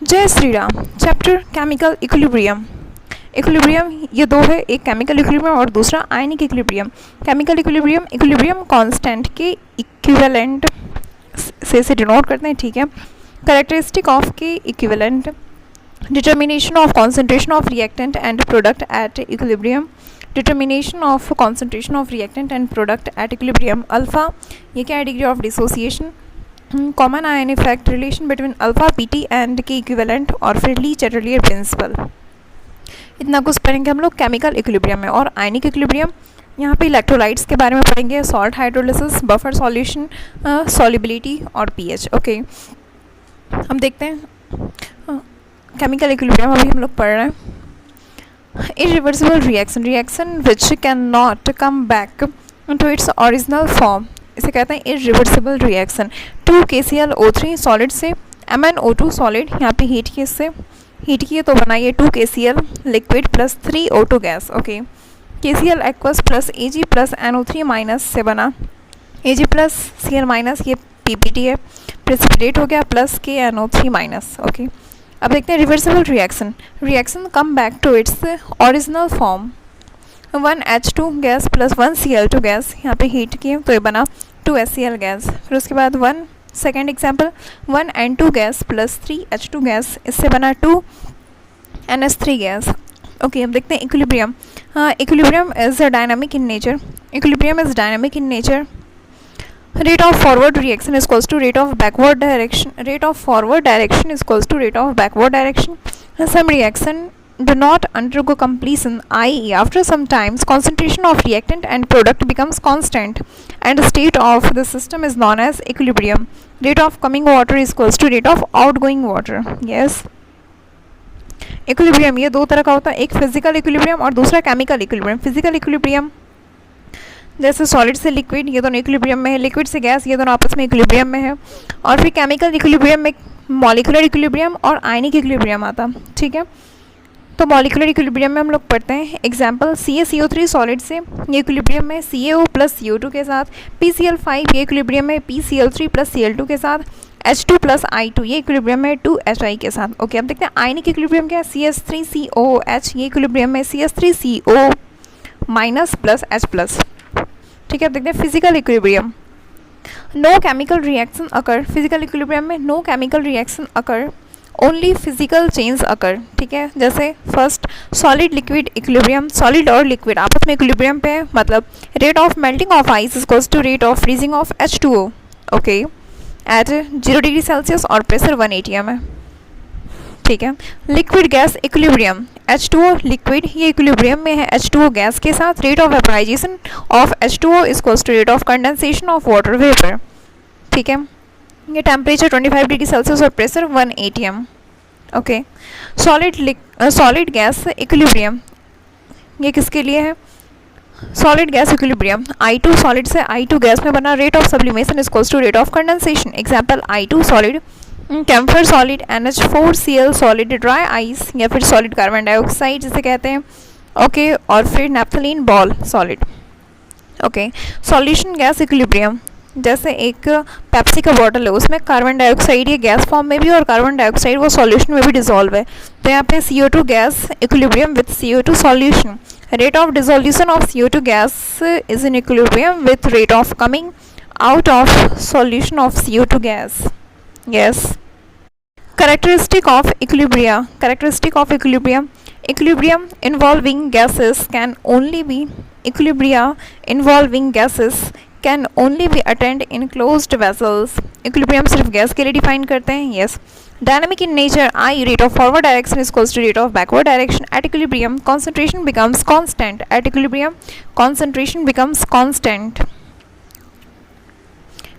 जय Shri Ram. Chapter chemical equilibrium. Equilibrium ये दो है, एक केमिकल इक्विलिब्रियम और दूसरा ionic equilibrium. Chemical equilibrium equilibrium constant के इक्विवेलेंट से डिनोट करते हैं, ठीक है। कैरेक्टरिस्टिक ऑफ के equivalent, determination of concentration of reactant and product at equilibrium, determination of concentration of reactant and product at equilibrium. Alpha ये क्या है, degree of dissociation, common ion effect, relation between alpha PT and के equivalent और फिर ली Chatelier principal. इतना कुछ पढ़ेंगे हम लोग केमिकल इक्विलिब्रियम में। और आयनिक इक्विलिब्रियम यहाँ पे इलेक्ट्रोलाइट्स के बारे में पढ़ेंगे, salt hydrolysis, buffer solution, solubility और पीएच। ओके, हम देखते हैं केमिकल इक्विलिब्रियम अभी हम लोग पढ़ रहे हैं। Irreversible reaction, reaction which can not come back to its original form, इसे कहते हैं इरिवर्सिबल रिएक्शन। 2 KClO3 सॉलिड से MnO2 सॉलिड, यहाँ पे हीट किए तो बनाइए 2 KCl liquid plus 3 O2 gas. Okay, KCl aqueous plus Ag plus NO3 minus से बना Ag प्लस Cl माइनस, ये PPT है, प्रेसिपिटेट हो गया प्लस KNO3 माइनस। ओके, अब देखते हैं reversible reaction. Reaction come back to its original form, 1H2 gas plus 1 Cl2 gas, यहाँ पे हीट किए तो ये बना 2 HCl गैस। फिर उसके बाद second example 1 N2 gas plus 3 H2 gas, इससे बना 2 NH3 गैस। ओके, अब देखते हैं equilibrium. Equilibrium is dynamic in nature, equilibrium is dynamic in nature. Rate of forward reaction is equals to rate of backward direction. Rate of forward direction is equals to rate of backward direction. Some reaction do not undergo completion, i.e. after some times concentration of reactant and product becomes constant and the state of the system is known as equilibrium. Rate of coming water is equals to rate of outgoing water. Yes. Equilibrium ये दो तरह का होता है, एक physical equilibrium और दूसरा chemical equilibrium. Physical equilibrium जैसे सॉलिड से लिक्विड, ये दोनों इक्विलिब्रियम में है, लिक्विड से गैस, ये दोनों आपस में इक्विलिब्रियम में है। और फिर केमिकल इक्विलिब्रियम में मॉलिक्यूलर इक्विलिब्रियम और आयनिक इक्विलिब्रियम आता, ठीक है। तो मॉलिक्यूलर इक्विलिब्रियम में हम लोग पढ़ते हैं एग्जांपल CaCO3 सॉलिड से, ये इक्विलिब्रियम में CaO प्लस CO2 के साथ, PCl5 ये इक्विलिब्रियम में PCl3 प्लस Cl2 के साथ, H2 प्लस I2 ये इक्विलिब्रियम में 2Hi के साथ। ओके, अब देखते हैं आयनिक इक्विलिब्रियम क्या है, CS3COOH ये इक्विलिब्रियम में CS3CO minus plus H plus, ठीक है। अब देखते हैं physical equilibrium. No chemical reaction occur, physical equilibrium में no chemical reaction occur, only physical change occur, ठीक है। जैसे first solid liquid equilibrium, solid और लिक्विड आपस में इक्विलिब्रियम पे है, मतलब rate of melting of ice is equals to rate of freezing of H2O, okay, at 0 degree Celsius और प्रेशर 1 atm है, ठीक है। Liquid gas equilibrium, H2O liquid ये इक्विलिब्रियम में है H2O गैस के साथ, rate of vaporisation of H2O is equals to rate of condensation of water vapour, ठीक है। ये टेम्परेचर 25 डिग्री सेल्सियस और pressure 1 atm। Okay, solid gas equilibrium ये किसके लिए है, solid gas equilibrium, I2 solid से I2 गैस में बना, rate of sublimation is equals to rate of condensation. Example I2 solid, camphor solid, NH4Cl solid, dry ice या फिर solid carbon dioxide जिसे कहते हैं, ओके। और फिर naphthalene ball solid. Okay, solution gas equilibrium, जैसे एक पेप्सी का बॉटल है, उसमें कार्बन डाइऑक्साइड ये गैस फॉर्म में भी और कार्बन डाइऑक्साइड वो सॉल्यूशन में भी डिसॉल्व है, तो यहाँ पे CO2 gas equilibrium with CO2 solution. Rate of dissolution of CO2 gas is in equilibrium with rate of coming out of solution of CO2 gas. Yes. Characteristic of equilibrium. Characteristic of equilibrium. Equilibrium involving gases can only be attained in closed vessels. Equilibrium सिर्फ gas के लिए define करते हैं। Yes. Dynamic in nature. I rate of forward direction is equals to rate of backward direction. At equilibrium, concentration becomes constant. At equilibrium, concentration becomes constant.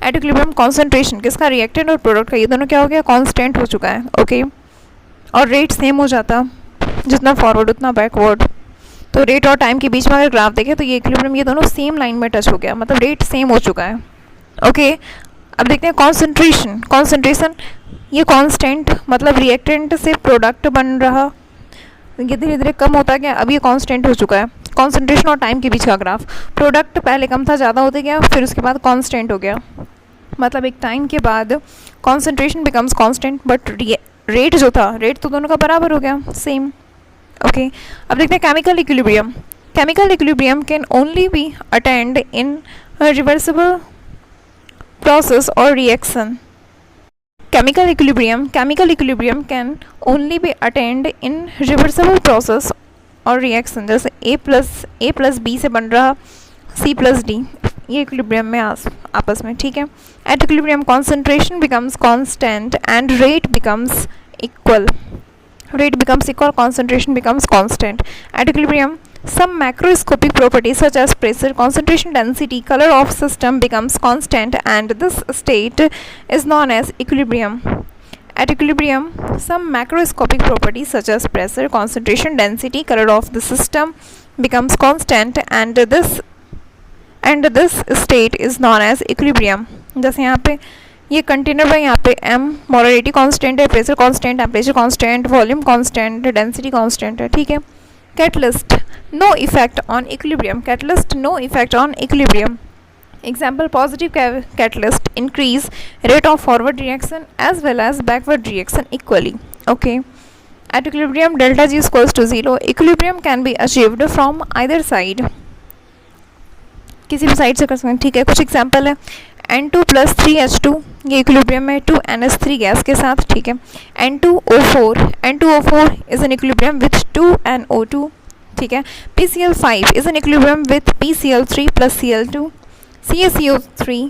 Eight equilibrium concentration किसका, reactant और product का, ये दोनों क्या हो गया, constant हो चुका है, ओके। और रेट सेम हो जाता, जितना फॉरवर्ड उतना बैकवर्ड। तो रेट और टाइम के बीच में अगर ग्राफ देखें तो ये इक्विलिब्रियम ये दोनों सेम लाइन में टच हो गया, मतलब रेट सेम हो चुका है, ओके। अब देखते हैं कॉन्सेंट्रेशन। कॉन्सेंट्रेशन ये कांस्टेंट, मतलब रिएक्टेंट से प्रोडक्ट बन रहा, ये धीरे धीरे कम होता गया, अब ये कांस्टेंट हो चुका है। कॉन्सेंट्रेशन और टाइम के बीच का ग्राफ, प्रोडक्ट पहले कम था ज़्यादा होते गया, फिर उसके बाद कांस्टेंट हो गया, मतलब एक टाइम के बाद concentration becomes constant but rate जो था, रेट तो दोनों का बराबर हो गया, सेम। ओके, अब देखते हैं chemical equilibrium. Chemical equilibrium can only be attend in reversible process और reaction. Chemical equilibrium can only be attend in reversible process और रिएक्शन। जैसे ए प्लस बी से बन रहा सी प्लस डी, ये इक्विलिब्रियम में आपस में, ठीक है। At equilibrium concentration becomes constant and rate becomes equal, concentration becomes constant. At equilibrium, some macroscopic properties such as pressure, concentration, density, color of system becomes constant, and this state is known as equilibrium. At equilibrium, some macroscopic properties such as pressure, concentration, density, color of the system becomes constant, and this state is known as equilibrium. जैसे यहाँ पे ये container में, यहाँ पे m molarity constant है, pressure constant, temperature constant, volume constant, density constant है, ठीक है। Catalyst no effect on equilibrium, catalyst no effect on equilibrium. Example positive catalyst increase rate of forward reaction as well as backward reaction equally. Okay, at equilibrium delta G equals to 0। Equilibrium can be achieved from either side, किसी भी side से कर सकते हैं, ठीक है। कुछ example है, N2 प्लस 3H2, ये इक्विलिब्रियम में 2NH3 गैस के साथ, ठीक है। N2O4 is in equilibrium with 2NO2, ठीक है। PCl5 is in equilibrium with PCl3 plus Cl2। CaCO3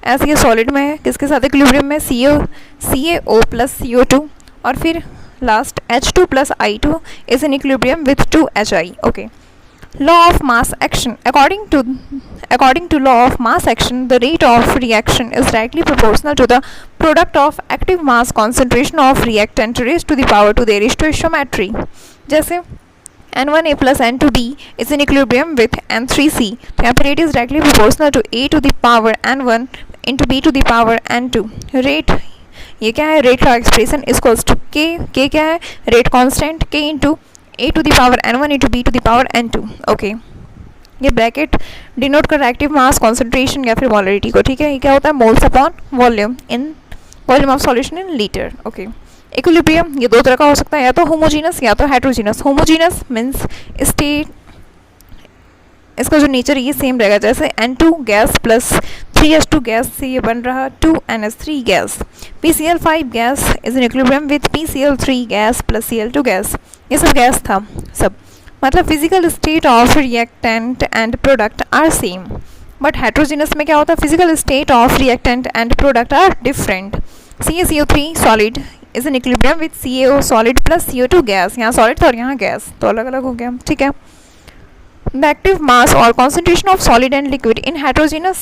ऐसे ये सॉलिड में है, किसके साथ इक्विलिब्रियम में, CaO प्लस CO2। और फिर last H2 plus I2 is in equilibrium with 2HI। Okay, law of mass action. According to law of mass action, the rate of reaction is directly proportional to the product of active mass concentration of reactant raised to the power to their stoichiometry. जैसे N1A plus N2B is in equilibrium with N3C, तो यहाँ पे rate is directly proportional to A to the power N1 into B to the power N2. Rate ये क्या है, rate का expression equals to K क्या है, rate constant, K into A to the power N1 into B to the power N2। Okay, ये bracket denote कर active mass concentration या फिर मोलरिटी को, ठीक है। ये क्या होता है, moles upon volume in volume of solution in litre. Okay, equilibrium ये दो तरह का हो सकता है, या तो होमोजीनस या तो हेट्रोजीनस। होमोजीनस मीन्स स्टेट, इसका जो नेचर है ये सेम रहेगा, जैसे N2 gas plus 3H2 gas से ये बन रहा 2NH3 gas. PCl5 gas is in equilibrium with PCl3 gas plus Cl2 gas, ये सब गैस था सब, मतलब physical state of reactant and product are same. But heterogeneous में क्या होता है, physical state of reactant and product are different. CaCO3 solid is in equilibrium with CaO solid plus CO2 gas, यहाँ सॉलिड था और यहाँ गैस, तो अलग अलग हो गया, ठीक है। The active mass or concentration of solid and liquid in heterogeneous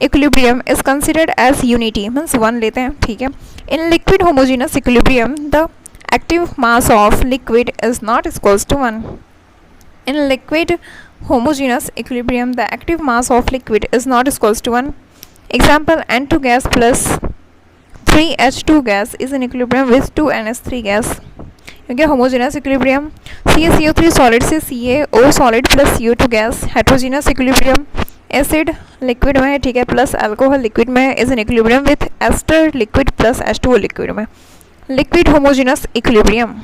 equilibrium is considered as unity, means one लेते हैं, ठीक है। In liquid homogeneous equilibrium, the active mass of liquid is not equals to 1. In liquid homogeneous equilibrium, the active mass of liquid is not equals to 1. Example, N2 gas plus 3H2 gas is in equilibrium with 2NH3 gas. क्योंकि homogeneous equilibrium, CaCO3 solid से CaO solid plus CO2 gas. Heterogeneous equilibrium, acid liquid में है, ठीक है, plus alcohol liquid में है, is in equilibrium with ester liquid plus H2O liquid में। Liquid homogeneous equilibrium,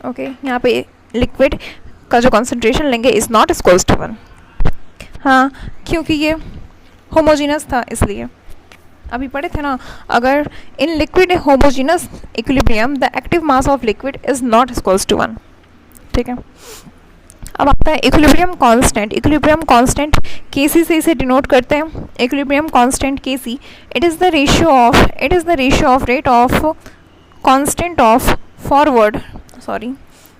okay, यहाँ पे लिक्विड का जो कॉन्सेंट्रेशन लेंगे इज नॉट इक्वल्स टू 1। हाँ, क्योंकि ये होमोजेनस था इसलिए, अभी पढ़े थे ना, अगर in liquid homogeneous equilibrium the active mass of liquid is not equals to 1, ठीक है। अब आता है equilibrium constant. Equilibrium constant Kc से इसे डिनोट करते हैं। Equilibrium constant Kc it is the ratio of rate of constant of forward, sorry,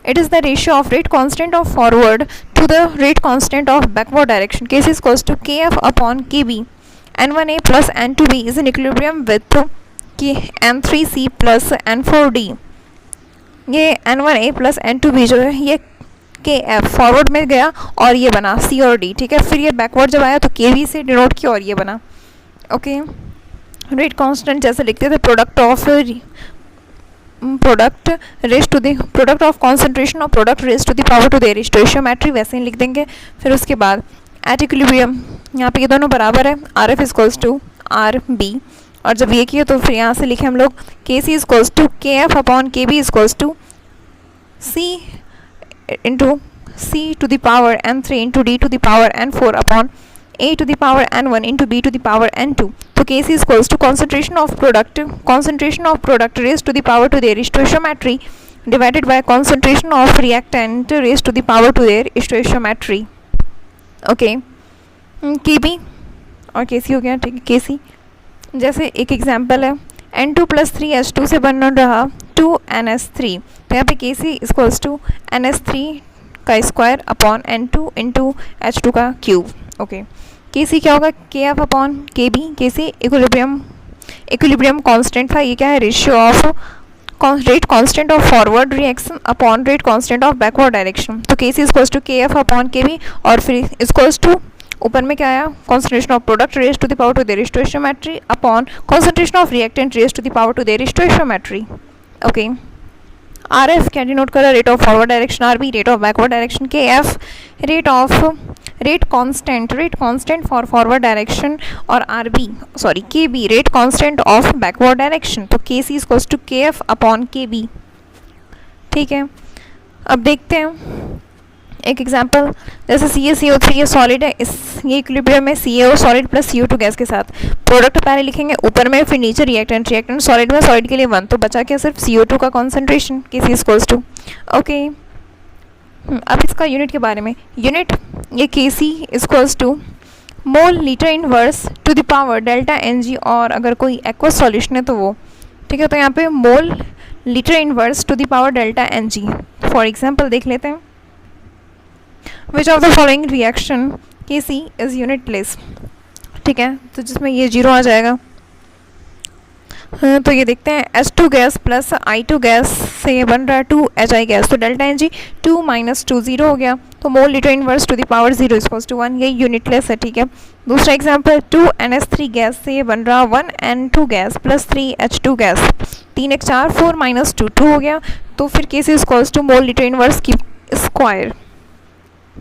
it is the ratio of rate constant of forward to the rate constant of backward direction. Kc is equals to Kf upon Kb. N1A plus N2B is in equilibrium with N3C plus N4D. ये N1A plus N2B जो है ये Kf forward में गया और ये बना C और D, ठीक है। फिर ये बैकवर्ड जब आया तो Kb से डिनोट किया और ये बना, ओके। रेट कांस्टेंट जैसे लिखते थे, प्रोडक्ट ऑफ कॉन्सेंट्रेशन और product raise to the power to their stoichiometry, वैसे ही लिख देंगे। फिर उसके बाद एट इक्विलिब्रियम, यहाँ पे ये दोनों बराबर है, RF इक्वल्स टू RB और जब ये किया तो फिर यहाँ से लिखे हम लोग K C is to K F upon K B is to C into C to the power n3 into D to the power n4 upon a to the power n1 into b to the power n2. तो Kc is equals to concentration of product raised to the power to their stoichiometry divided by concentration of reactant raised to the power to their stoichiometry. Okay, Kb और Kc हो गया, ठीक है. Kc जैसे एक example है, N2 plus 3H2 से बन रहा 2NS3, तो यहाँ पे Kc is equals to NS3 का square upon N2 into H2 का क्यूब. ओके, Kc क्या होगा, K F upon K B. Kc equilibrium constant था, ये क्या है, ratio of rate constant of forward reaction upon rate constant of backward direction. तो Kc equals to K F upon K B और फिर equals to ऊपर में क्या आया, concentration of product raise to the power to their stoichiometry upon concentration of reactant raise to the power to their stoichiometry. Okay, R F क्या denote कर रहा है, rate of forward direction, R B rate of backward direction, K F rate constant for forward direction और R B K B rate constant of backward direction. तो K C equals to K F upon K B. ठीक है, अब देखते हैं एक example. जैसे CaCO3 ये सॉलिड है, ये इक्विलिब्रियम में CaO solid plus CO2 gas के साथ. प्रोडक्ट पहले लिखेंगे ऊपर में, फिर नीचे रिएक्टेंट सॉलिड में, सॉलिड के लिए 1, तो बचा क्या सिर्फ CO2 का concentration. Kc equals to. Okay, अब इसका यूनिट के बारे में. यूनिट ये Kc equals to mole litre inverse to the power delta Ng, और अगर कोई एक्वस सॉल्यूशन है तो वो, ठीक है. तो यहाँ पे मोल litre inverse to the power delta Ng. For example देख लेते हैं. Which of the following reaction Kc is unitless. ठीक है, तो जिसमें ये 0 आ जाएगा. तो ये देखते हैं, H2 gas plus I2 gas से ये बन रहा है 2HI गैस, तो डेल्टा Ng 2 - 2 0 हो गया. तो mole litre inverse to the power 0 equals to 1, ये यूनिटलेस है. ठीक है, दूसरा एग्जांपल, 2NS3 गैस से ये बन रहा 1N2 gas plus 3H2 gas, 3 1 4 4 - 2 2 हो गया. तो फिर Kc equals to mole litre inverse की स्क्वायर.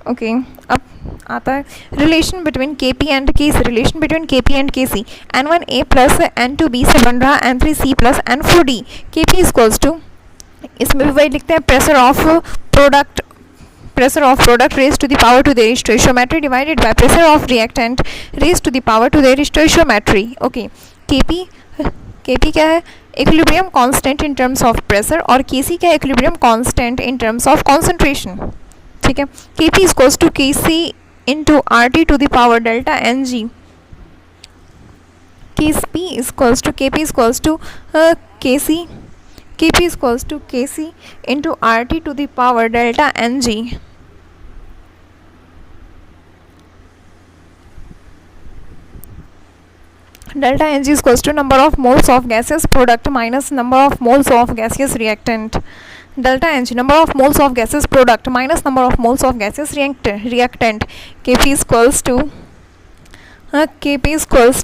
ओके, अब आता है relation between Kp and Kc. Relation between Kp and Kc, N1A plus N2B से बन रहा N3C plus N4D. Kp equals to, इसमें भी वही लिखते हैं, pressure of product raise to the power to their stoichiometry divided by pressure of reactant raise to the power to their stoichiometry. Okay, Kp क्या है, equilibrium constant in terms of pressure, और Kc क्या है, equilibrium constant in terms of concentration. ठीक है, Kp equals to Kc into RT to the power delta Ng. Kp equals to Kc into RT to the power delta Ng. Delta Ng equals to number of moles of gases product minus number of moles of gaseous reactant. Delta Ng number of moles of gases product minus number of moles of gases reactant. Kp equals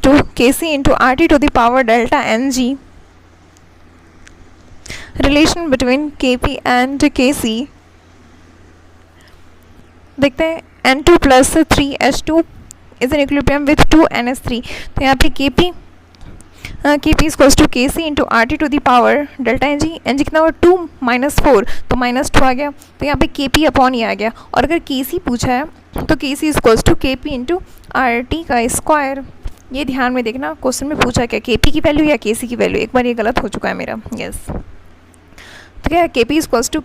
to Kc into RT to the power delta Ng. Relation between Kp and Kc देखते हैं. N2 plus 3H2 is in equilibrium with 2NS3. तो यहाँ पे Kp equals to Kc into RT to the power delta Ng. Ng कितना हुआ, 2 - 4, तो -2 आ गया. तो यहाँ पे Kp अपॉन ये आ गया. और अगर Kc पूछा है तो Kc equals to Kp into RT का स्क्वायर. ये ध्यान में देखना, क्वेश्चन में पूछा क्या, Kp की वैल्यू या Kc की वैल्यू. एक बार ये गलत हो चुका है मेरा. यस, तो क्या है, Kp equals to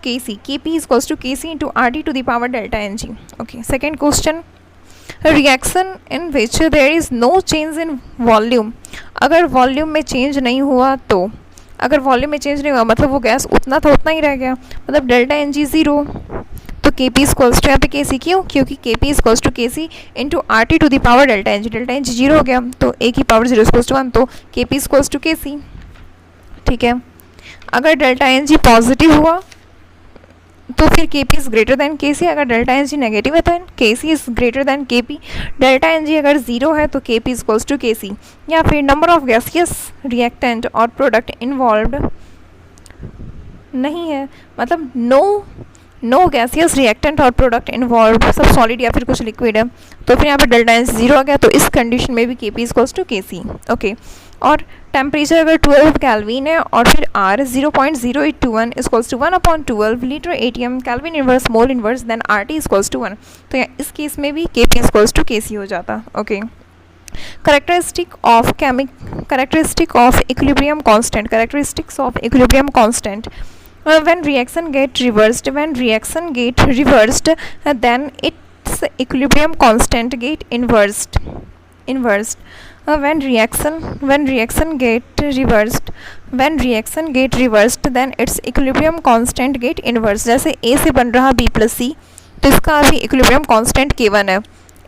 Kc into RT to the power delta Ng. Okay, second question, reaction in which there is no change in volume. अगर वॉल्यूम में चेंज नहीं हुआ तो, अगर वॉल्यूम में चेंज नहीं हुआ मतलब वो गैस उतना था उतना ही रह गया, मतलब डेल्टा Ng 0. तो Kp इक्वल्स टू, यहाँ पे Kc क्यों, क्योंकि Kp equals to Kc into RT to the power delta Ng. Delta Ng 0 हो गया, तो a की पावर 0 इक्वल्स टू 1, तो Kp इक्वल्स टू Kc. ठीक है, अगर डेल्टा Ng पॉजिटिव हुआ तो फिर Kp is greater than Kc. अगर डेल्टा Ng नेगेटिव है तो Kc is greater than Kp. Delta Ng अगर 0 है तो Kp इक्वल्स टू Kc. या फिर नंबर ऑफ गैसियस रिएक्टेंट और प्रोडक्ट इन्वॉल्व्ड नहीं है, मतलब नो गैसियस रिएक्टेंट और प्रोडक्ट इन्वॉल्व्ड, सब सॉलिड या फिर कुछ लिक्विड है, तो फिर यहाँ पे डेल्टा Ng 0 आ गया. तो इस कंडीशन में भी Kp equals to Kc. Okay, और टेम्परेचर अगर 12 केल्विन है और फिर R 0.0821 equals to 1/12 litre atm kelvin inverse mole inverse then RT equals to 1, तो इस केस में भी Kp इक्वल्स टू Kc हो जाता. Okay. characteristic of equilibrium constant. Characteristics of equilibrium constant. When reaction get reversed, then its equilibrium constant get inversed. When reaction get reversed, then its equilibrium constant get inversed. जैसे A से बन रहा B plus C, तो इसका अभी equilibrium constant K1 है.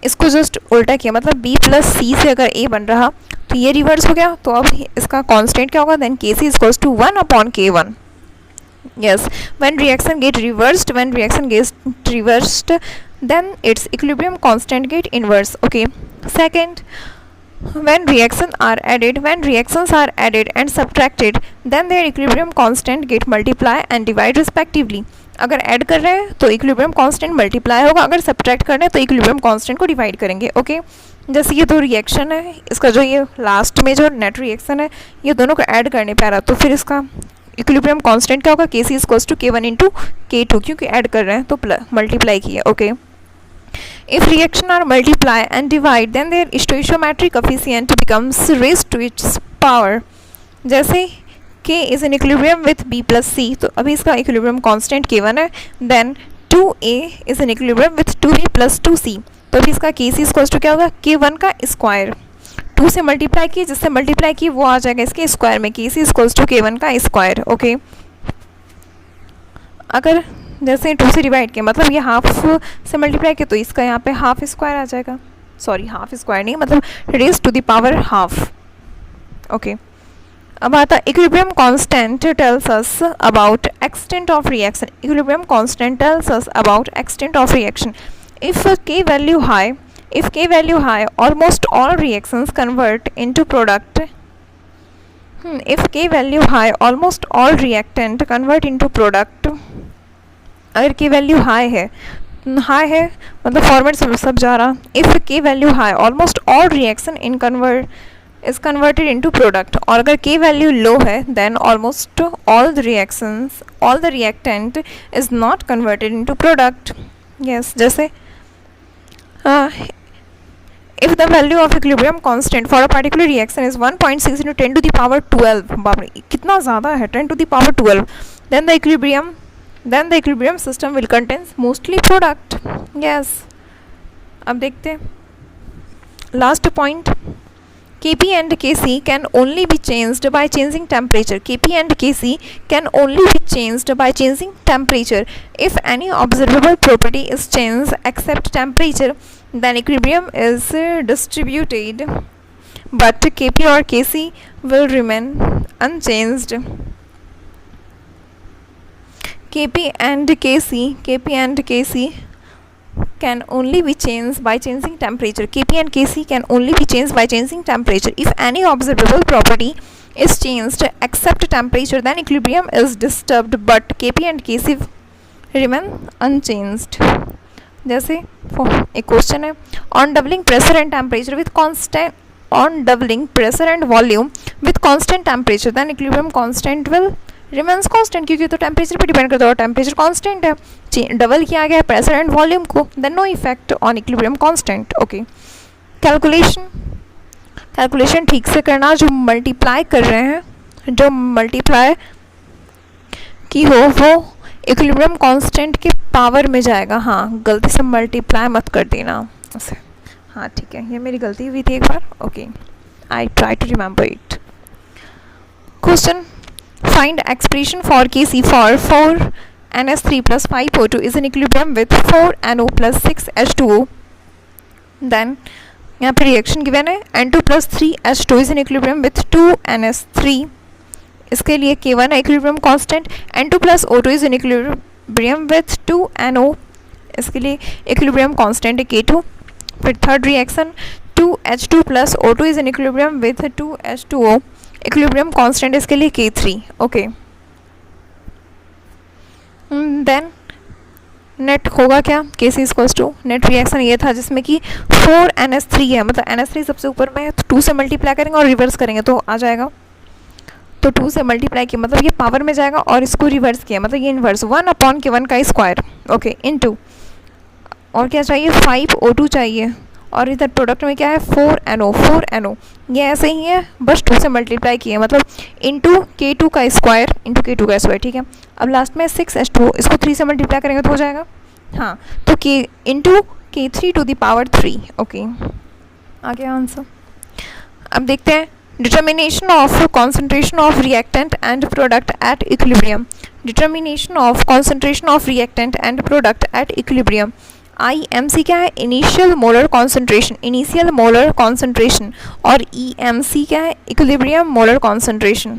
इसको just उल्टा किया, मतलब B प्लस C से अगर A बन रहा तो ये रिवर्स हो गया, तो अब इसका कांस्टेंट क्या होगा, then Kc equals to 1/K1. Yes. When reaction get reversed, then its equilibrium constant get inverse. Okay. Second, when reactions are added and subtracted, then their equilibrium constant get multiply and divide respectively. अगर add कर रहे हैं तो equilibrium constant multiply होगा, अगर subtract कर रहे हैं तो इक्विलिब्रियम कांस्टेंट को डिवाइड करेंगे. ओके. जैसे ये दो रिएक्शन है, इसका जो ये लास्ट में जो नेट रिएक्शन है, ये दोनों को ऐड करने पे आ रहा, तो फिर इसका इक्विलिब्रियम कांस्टेंट क्या होगा, Kc equals to K1 into K2, क्योंकि ऐड कर रहे हैं तो मल्टीप्लाई किया. Okay. If reaction are multiply and divide, then their stoichiometric coefficient becomes raised to its power. जैसे K is in equilibrium with B plus C, तो अभी इसका equilibrium constant K1 है, then 2A is in equilibrium with 2B plus 2C, तो अभी इसका Kc equals to क्या होगा, K1 का स्क्वायर. 2 से मल्टीप्लाई किए, जिससे मल्टीप्लाई किए वो आ जाएगा इसके स्क्वायर में, Kc इक्वल्स टू K1 का स्क्वायर. ओके. अगर जैसे 2 से डिवाइड किया, मतलब ये हाफ से मल्टीप्लाई किया, तो इसका यहाँ पे हाफ स्क्वायर आ जाएगा. सॉरी, हाफ स्क्वायर नहीं, मतलब raise to the power half. Okay. अब आता equilibrium constant tells us about extent of reaction. Equilibrium constant tells us about extent of reaction. If K value high, almost all reactions convert into product. If K value high, almost all reactant convert into product. अगर K value high है मतलब format सब जा रहा. If K value high, almost all reaction is converted into product. और अगर K value low है, then almost all the reactant is not converted into product. Yes. जैसे if the value of equilibrium constant for a particular reaction is 1.6 into 10 to the power 12, बाप रे कितना ज़्यादा है, 10 to the power 12, then the equilibrium system will contains mostly product. Yes. अब देखते हैं last point. Kp and Kc can only be changed by changing temperature. Kp and Kc can only be changed by changing temperature. If any observable property is changed except temperature, then equilibrium is distributed, but Kp or Kc will remain unchanged. Kp and Kc can only be changed by changing temperature. Kp and Kc can only be changed by changing temperature. If any observable property is changed except temperature, then equilibrium is disturbed, but Kp and Kc remain unchanged. जैसे एक question है, on doubling pressure and temperature with constant, on doubling pressure and volume with constant temperature, then equilibrium constant will remains constant, क्योंकि तो temperature पे depend करता है और temperature constant है. डबल किया गया है प्रेशर एंड वॉल्यूम को, then no effect on equilibrium constant. Okay. Calculation ठीक से करना. जो मल्टीप्लाई कर रहे हैं, जो मल्टीप्लाई की हो वो इक्विलिब्रियम कांस्टेंट के पावर में जाएगा. हाँ, गलती से मल्टीप्लाई मत कर देना ऐसे. हाँ ठीक है, ये मेरी गलती हुई थी एक बार. Okay, I try to remember it. Question, find expression for Kc for 4NH3 plus 5O2 is in equilibrium with 4NO plus 6H2O. then यहाँ पे रिएक्शन गिवन है, N2 plus 3H2 is in equilibrium with 2NH3. इसके लिए K1 है equilibrium constant. N2 plus O2 is in equilibrium with 2NO. इसके लिए equilibrium constant है K2. फिर third reaction 2H2 plus O2 is in equilibrium with 2H2O. Equilibrium constant इसके लिए K3. Okay. Then net होगा क्या, Kc equals to net reaction ये था जिसमें कि 4NH3 है, मतलब NH3 सबसे ऊपर में है, तो 2 से मल्टीप्लाई करेंगे और रिवर्स करेंगे तो आ जाएगा। तो 2 से मल्टीप्लाई किया मतलब ये पावर में जाएगा और इसको रिवर्स किया मतलब ये इन्वर्स 1/1 का स्क्वायर, ओके, इनटू और क्या चाहिए 5O2 चाहिए, और इधर प्रोडक्ट में क्या है 4NO, ये ऐसे ही है, बस 2 से मल्टीप्लाई किए मतलब इंटू K2 का स्क्वायर, ठीक है। अब लास्ट में 6H2, इसको 3 से मल्टीप्लाई करेंगे तो हो जाएगा, हाँ, तो K into K3 to the power 3, okay, आ गया आंसर। अब देखते हैं determination of concentration of reactant and product at equilibrium, determination of concentration of reactant and product at equilibrium. IMC क्या है, इनिशियल मोलर कॉन्सेंट्रेशन, और EMC क्या है, इक्विलिब्रियम मोलर कॉन्सेंट्रेशन।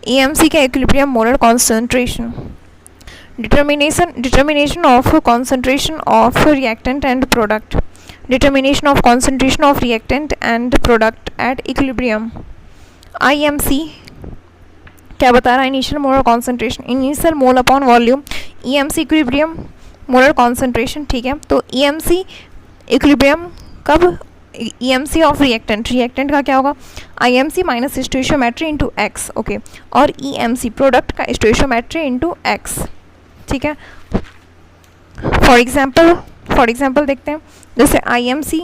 EMC क्या है, equilibrium molar concentration. Determination of concentration of reactant and product, determination of concentration of reactant and product at equilibrium. IMC क्या बता रहा है, initial molar concentration, initial mole upon volume. EMC equilibrium molar concentration, ठीक है। तो EMC equilibrium कब, EMC of reactant का क्या होगा, IMC minus stoichiometry into X, okay, और EMC प्रोडक्ट का स्टोइशियोमेट्री इंटू एक्स, ठीक है। फॉर एग्जाम्पल देखते हैं, जैसे IMC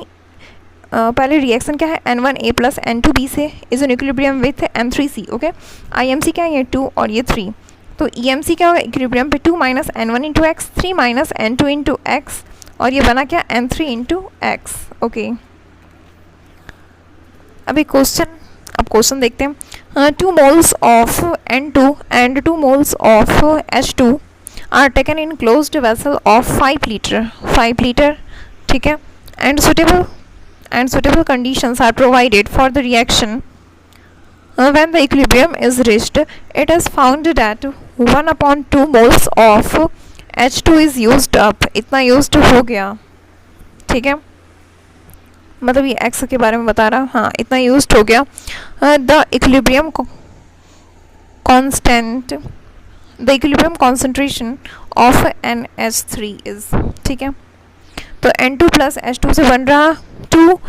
पहले रिएक्शन क्या है N1A प्लस N2B से is in equilibrium with M3C, okay. IMC क्या है, ये 2 और ये 3, तो EMC क्या होगा, इक्विलिब्रियम पे 2 minus N1 into X, 3 minus N2 into X, और ये बना क्या N3 इंटू एक्स, ओके। अब क्वेश्चन देखते हैं, 2 moles of N2 and 2 moles of H2 are taken in closed vessel of 5 litre, ठीक है, and suitable conditions are provided for the reaction. When the equilibrium is reached, it is found that 1/2 moles of H2 is used up, इतना used हो गया, ठीक है, मतलब ये X के बारे में बता रहा, हाँ, इतना used हो गया। The equilibrium concentration of NH3 is, ठीक है, तो N2 प्लस H2 से बन रहा 2,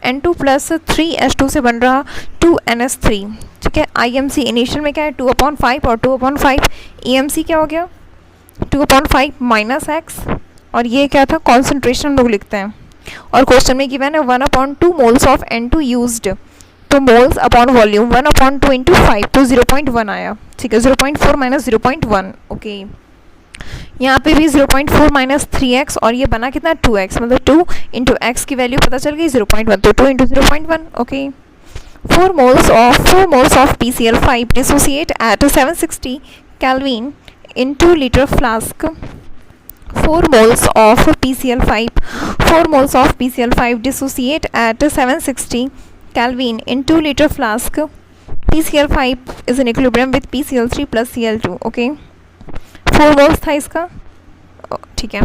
N2 प्लस 3H2 से बन रहा 2NH3, ठीक है। IMC इनिशियल में क्या है 2/5 और 2/5, EMC क्या हो गया 2/5 माइनस एक्स, और ये क्या था कॉन्सेंट्रेशन लोग लिखते हैं, और क्वेश्चन में गिवन है 1/2 मोल्स ऑफ N2 यूज्ड, तो मोल्स अपॉन वॉल्यूम 1/2 इंटू 5 तो 0.1 आया, ठीक है, 0.4 माइनस 0.1, ओके। यहाँ पे भी 0.4 माइनस 3x और ये बना कितना 2x, मतलब 2 इंटू एक्स की वैल्यू पता चल गई 0.1, तो 2 into 0.1, okay. 4 moles of PCl5 dissociate at 760 Kelvin in 2 liter flask. 4 moles of PCl5 dissociate at 760 Kelvin in 2 liter flask. PCl5 is in equilibrium with PCl3 plus Cl2, okay. 4 moles था इसका, ठीक है,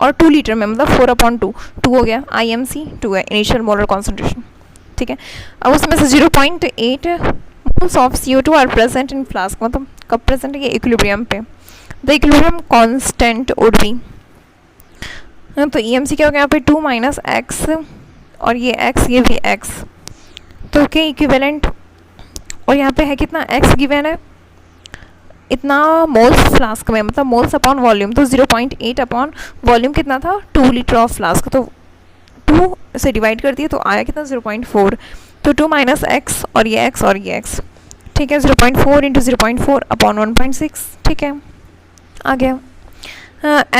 और 2 litre में मतलब 4/2 हो गया, IMC 2 है, इनिशियल मोलर कॉन्सेंट्रेशन, ठीक है। अब उसमें से 0.8 moles of CO2 are present in flask, मतलब कब प्रेजेंट है, ये इक्विलिब्रियम पे। The equilibrium constant would be, तो EMC क्या हो गया यहाँ पे 2 माइनस एक्स, और ये x, ये भी x, तो के इक्विवेलेंट, और यहाँ पे है कितना x गिवन है, इतना मोल्स फ्लास्क में, मतलब मोल्स अपॉन वॉल्यूम, तो 0.8 अपॉन वॉल्यूम कितना था 2 लीटर ऑफ फ्लास्क, तो 2 से डिवाइड कर दिए तो आया कितना 0.4, तो 2 माइनस एक्स और ये x और ये x, ठीक है, 0.4 इंटू 0.4 अपॉन 1.6, ठीक है, आ गया।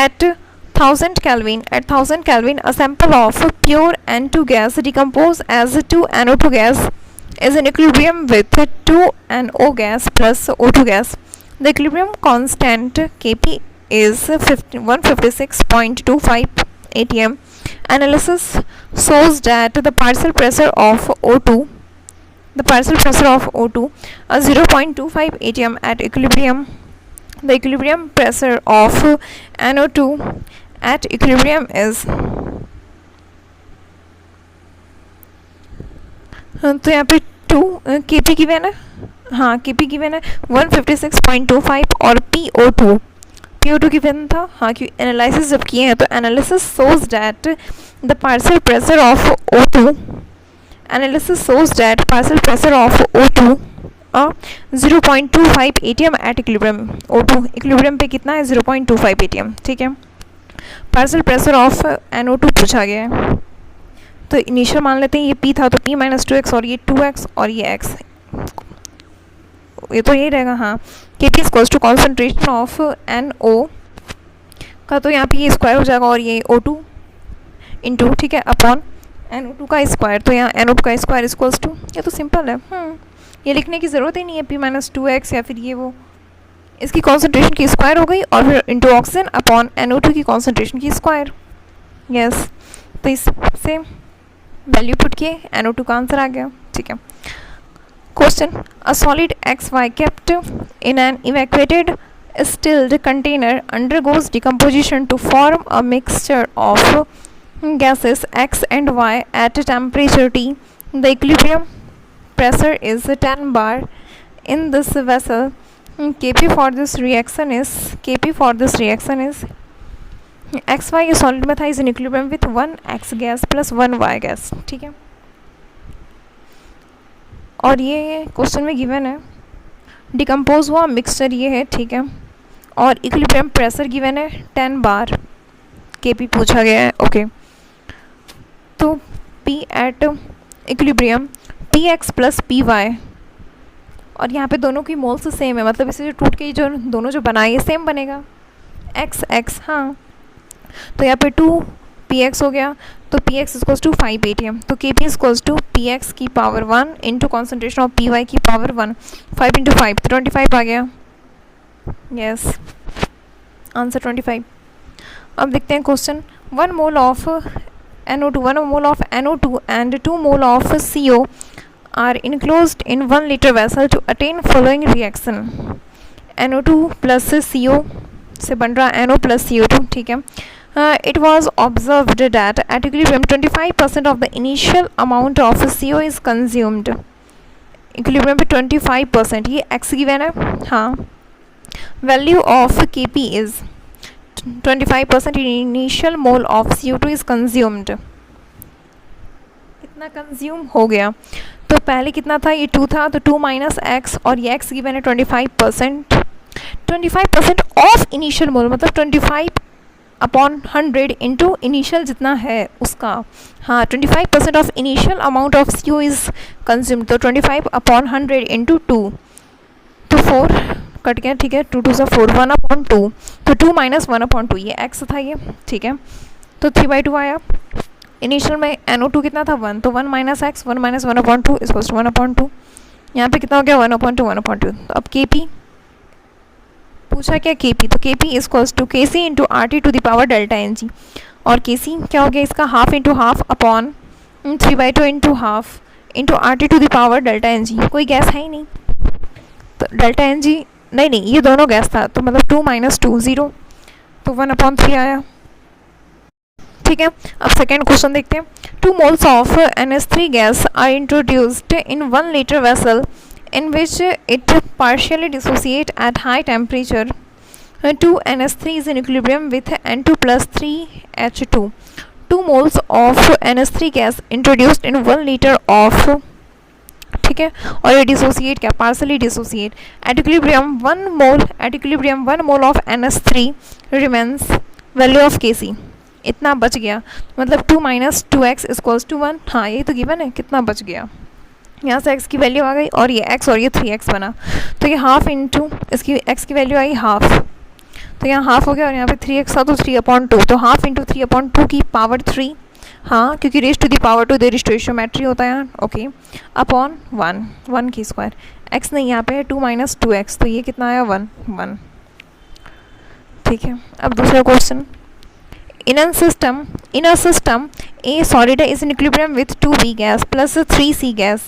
At 1000 Kelvin a sample of pure N2 gas decompose as 2NO2 gas is in equilibrium with 2NO gas plus O2 gas. The equilibrium constant Kp is 156.25 atm. Analysis shows that the partial pressure of O2 is 0.25 atm at equilibrium. The equilibrium pressure of NO2 at equilibrium is, तो यहाँ पे 2 Kp given है, हाँ Kp given है 156.25 और PO2 given था, हाँ क्योंकि एनालिसिस जब किए हैं तो analysis shows that the partial pressure of O2, analysis shows that partial pressure of O2 0.25 atm at equilibrium. O2 equilibrium पे कितना है 0.25 atm, ठीक है। पार्शियल प्रेशर ऑफ NO2 पूछा गया है, तो इनिशियल मान लेते हैं ये P था तो P माइनस 2x और ये 2x और ये x, ये तो यही रहेगा, हाँ। Kp equals to concentration of NO का, तो यहाँ पे ये स्क्वायर हो जाएगा और ये O2 इंटू, ठीक है, अपॉन NO2 का स्क्वायर, तो यहाँ NO2 का स्क्वायर इक्वल्स टू, ये तो सिंपल है, ये लिखने की ज़रूरत ही नहीं है P माइनस 2x या फिर ये वो, इसकी कॉन्सेंट्रेशन की स्क्वायर हो गई और फिर इंटू ऑक्सीजन अपॉन NO2 की कॉन्सेंट्रेशन की स्क्वायर, यस। तो इससे वैल्यू पुट किए NO2 का आंसर आ गया, ठीक है। Question, a solid XY kept in an evacuated stilled container undergoes decomposition to form a mixture of gases X and Y at a temperature T. The equilibrium pressure is 10 bar in this vessel. Kp for this reaction is XY ये solid में था, is in equilibrium with 1 X gas plus 1 Y gas, ठीक है। और ये question में given है, decompose हुआ मिक्सचर ये है, ठीक है, और इक्विलिब्रियम प्रेशर गिवन है 10 बार, Kp पूछा गया है, ओके। तो P at equilibrium Px plus Py, और यहाँ पे दोनों की मोल्स सेम है, मतलब इसे जो टूट के जो दोनों जो बनाए ये सेम बनेगा, x, हाँ। तो यहाँ पे 2px हो गया, तो px इक्वल्स टू 5 atm, तो Kp इक्वल्स टू px की power 1 into concentration of Py की पावर 1, 5 इंटू 5 तो 25 आ गया, यस, आंसर 25। अब देखते हैं question, 1 mole of NO2 and 2 mole of CO are enclosed in 1 liter vessel to attain following reaction. NO2 plus CO से बन रहा NO plus CO2, ठीक है। It was observed that at equilibrium 25% of the initial amount of CO is consumed. Equilibrium पे 25%, ये X given है, हाँ। Value of Kp is 25% initial mole of CO2 is consumed. कितना कंज्यूम हो गया, तो पहले कितना था, ये 2 था, तो 2 माइनस एक्स और ये एक्स गिवन है 25%, 25% ऑफ इनिशियल मोल, मतलब 25 अपॉन 100 इंटू इनिशियल जितना है उसका, हाँ 25% of initial amount of CO is consumed, तो 25 अपॉन 100 इंटू 2, तो 4 कट गया, ठीक है, 2 2 सा 4, 1 अपॉन 2, तो 2 माइनस 1 अपॉन 2, ये x था ये, ठीक है, तो 3/2 आया। इनिशियल में NO2 कितना था 1, तो 1 minus X 1 minus 1 upon 2 equals to 1 upon 2, यहाँ पे कितना हो गया 1 अपॉन 2 1 अपॉन 2। तो अब Kp पूछा क्या, Kp, तो Kp equals to Kc into RT to the power delta Ng, और Kc क्या हो गया इसका half into half upon 3/2 into half into RT to the power delta Ng, कोई गैस है ही नहीं, तो डेल्टा Ng नहीं ये दोनों गैस था, तो मतलब 2 माइनस 2 0, तो 1 अपॉन 3 आया, ठीक है। अब सेकेंड क्वेश्चन देखते हैं, 2 moles of NH3 gas are introduced in 1 liter vessel in which it partially dissociate at high temperature. 2 NH3 is in equilibrium with N2 plus 3H2. 2 moles of NH3 gas introduced in 1 liter of, ठीक है, और ये dissociate क्या, partially dissociate at equilibrium 1 mole of NH3 remains, value of Kc इतना बच गया, मतलब 2 minus 2x equals to 1, हाँ यही तो गिवन है, कितना बच गया, यहाँ से x की वैल्यू आ गई और ये x और ये 3x बना, तो ये हाफ इंटू इसकी x की वैल्यू आई हाफ, तो यहाँ हाफ हो गया और यहाँ पे 3x था तो 3/2, तो हाफ इंटू 3/2 की पावर 3, हाँ क्योंकि raise to the power 2 there is ratiometry होता है यहाँ, ओके, अपॉन 1 की स्क्वायर, x नहीं यहाँ पे है 2 माइनस 2x, तो ये कितना आया 1, ठीक है। अब दूसरा question, in a system a solid is in equilibrium with 2b gas plus 3c gas.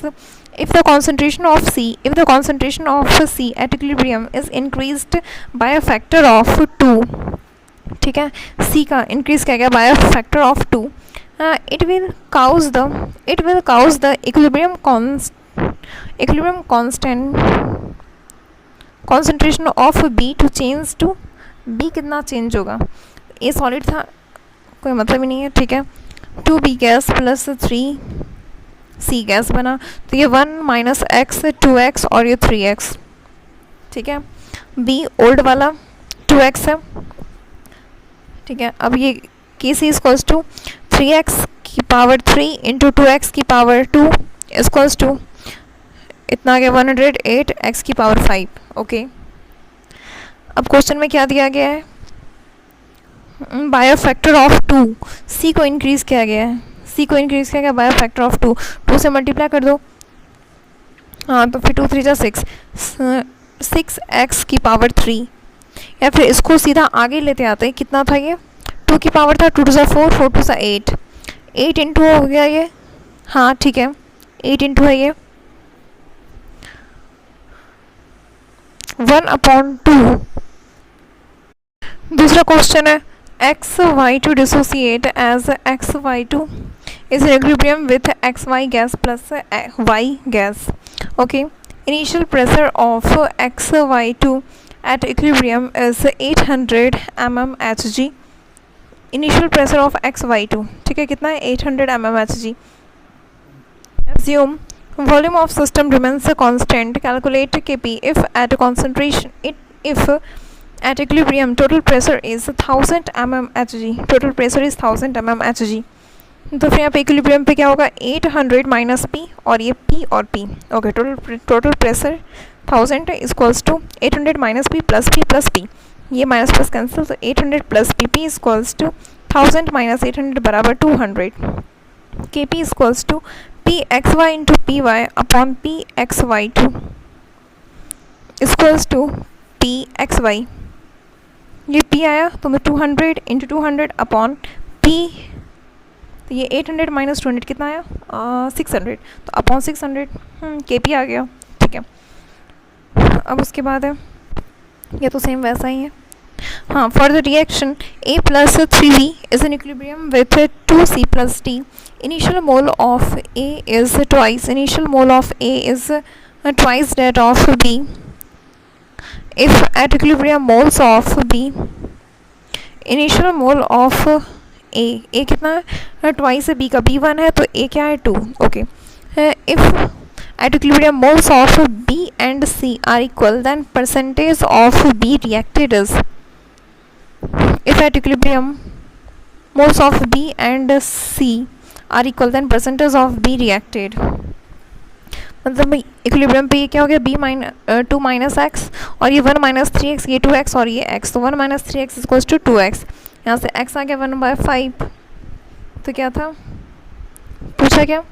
If the concentration of C at equilibrium is increased by a factor of 2, ठीक है, C का increase क्या गया by a factor of 2, it will cause the equilibrium constant concentration of B to change to B कितना change होगा, a solid था कोई मतलब ही नहीं है, ठीक है। 2b gas plus 3c gas बना, तो ये 1 माइनस एक्स 2x और ये 3x, ठीक है। b ओल्ड वाला 2x है, ठीक है। अब ये Kc इक्वल्स टू 3x की पावर 3 इंटू 2x की पावर 2 इक्वल्स टू इतना आ गया 108 x की पावर 5, ओके। अब क्वेश्चन में क्या दिया गया है, by a factor of 2 c को इंक्रीज किया गया है, c को इंक्रीज किया गया बाय अ फैक्टर ऑफ 2, 2 से मल्टीप्लाई कर दो, हाँ तो फिर 2 3 जा 6x की पावर 3, या फिर इसको सीधा आगे लेते आते हैं, कितना था ये 2 की पावर था, 2 2 4 4 2 8, 8 इंटू हो गया ये, हाँ ठीक है 8 इंटू है ये 1/2। दूसरा क्वेश्चन है xy2 dissociate as xy2 is in equilibrium with xy gas plus y gas, okay. Initial pressure of xy2 at equilibrium is 800 mmHg. Initial pressure of xy2, ठीक है, कितना है 800 mmHg. Assume volume of system remains constant. Calculate Kp if at concentration if at equilibrium total pressure is 1000 mmHg. Total pressure is 1000 mmHg. तो फिर यहाँ पे equilibrium पे क्या होगा 800 माइनस पी और ये पी और P, okay. Total pressure 1000 equals to 800 minus P, ये माइनस प्लस कैंसिल, तो 800 plus P P equals to 1000 minus 800 बराबर 200। K P equals to P X Y into P Y upon P X Y two equals to P X Y, ये P आया तो मैं 200 into 200 upon P, तो ये 800 minus 200 कितना आया 600, तो अपॉन 600 के पी आ गया, ठीक है। अब उसके बाद है ये तो सेम वैसा ही है, हाँ। For the reaction A plus 3V is in equilibrium with 2C plus D, initial mole of A is twice, initial mole of A is twice that of B. If at equilibrium moles of B, initial mole of A कितना है twice है B का, B1 है तो A क्या है 2, okay. If at equilibrium moles of B and C are equal, then percentage of B reacted is. If at equilibrium moles of B and C are equal, then percentage of B reacted. मतलब equilibrium पे ये क्या हो गया b 2 minus x और ये 1 minus 3x, ये 2x और ये x, तो 1 minus 3x equals to 2x, यहाँ से x आ गया 1/5, तो क्या था पूछा क्या,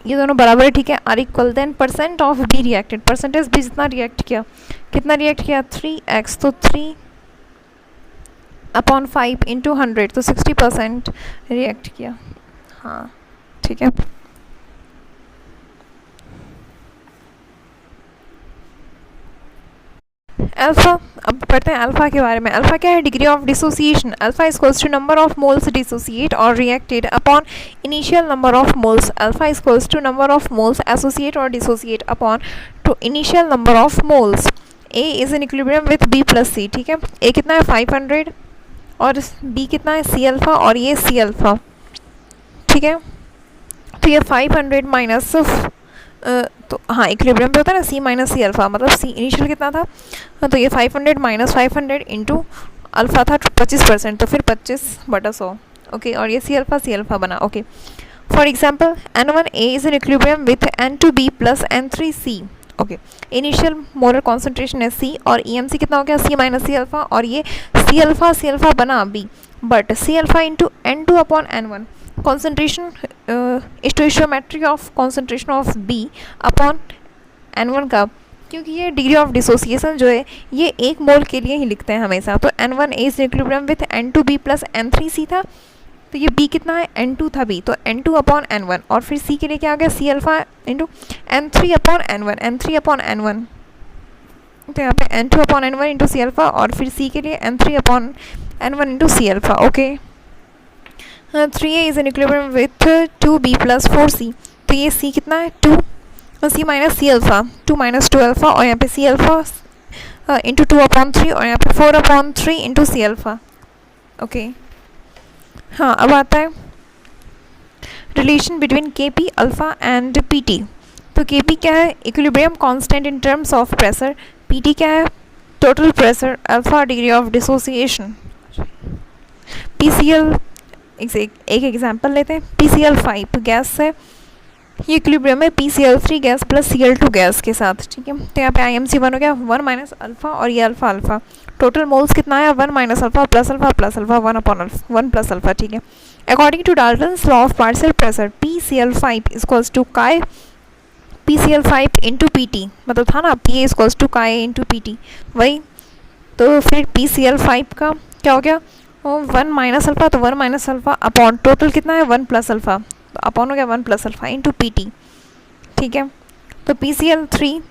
ये दोनों बराबर है, ठीक है। Are equal then percent of B reacted, percentage B जितना रिएक्ट किया, कितना रिएक्ट किया 3x, तो 3/5 इंटू 100, तो 60% रिएक्ट किया, हाँ ठीक है। अल्फा, अब पढ़ते हैं अल्फा के बारे में। अल्फा क्या है, degree of dissociation. Alpha equals to number of moles dissociate और reacted upon initial number of moles. Alpha equals to number of moles associate और dissociate upon to initial number of moles. A is in equilibrium with B plus C, ठीक है। ए कितना है 500 और B कितना है सी alpha और ये सी अल्फा, ठीक है। तो ये 500 माइनस तो हाँ इक्विलिब्रियम पे होता है ना सी माइनस सी अल्फा, मतलब सी इनिशियल कितना था, तो ये 500 माइनस 500 इंटू अल्फा था 25%, तो फिर 25/100, ओके। और ये सी अल्फा बना, okay. For example N1A is in equilibrium with N2B plus N3C, okay. Initial molar concentration है C और EMC कितना हो गया C माइनस सी अल्फा, और ये सी अल्फा बना B, but C alpha into N2 upon N1, concentration stoichiometry of concentration of B upon N1 का, क्योंकि ये डिग्री ऑफ डिसोसिएशन जो है ये एक मोल के लिए ही लिखते हैं हमेशा, तो N1A is equilibrium with N2B plus N3C था, तो ये B कितना है N2 था B, तो N2 अपॉन N1, और फिर C के लिए क्या आ गया C alpha into N3 upon N1, N3 upon N1, तो यहाँ पे N2 upon N1 into C alpha, और फिर C के लिए N3 upon N1 into C alpha, okay. 3A is in equilibrium with 2B plus 4C, तो ये C कितना है 2, C minus C alpha 2 minus 2 alpha, और यहाँ पे C अल्फा इंटू 2/3 और यहाँ पे 4/3 इंटू सी अल्फ़ा। ओके, हाँ अब आता है relation between K P alpha and P T. तो के पी क्या है, equilibrium constant in terms of pressure, P T क्या है, total pressure, alpha degree of dissociation. P C L, एक एग्जाम्पल लेते हैं, PCl5 गैस से ये इक्विलिब्रियम में PCl3 gas plus Cl2 gas के साथ, ठीक है। तो यहाँ पे IMC1 हो गया 1 माइनस अल्फ़ा और ये अल्फ़ा अल्फ़ा, टोटल मोल्स कितना है 1 minus alpha plus alpha plus alpha 1 plus alpha, ठीक है। According to Dalton's law of partial pressure PCl5 equals to chi PCl5 into P T, मतलब था ना P equals to chi into P T, वही। तो फिर PCl5 का क्या हो गया 1 माइनस अल्फ़ा, तो 1 माइनस अल्फ़ा अपॉन टोटल कितना है 1 प्लस अल्फ़ा, तो अपॉन हो गया 1 plus alpha into P T, ठीक है। तो PCl3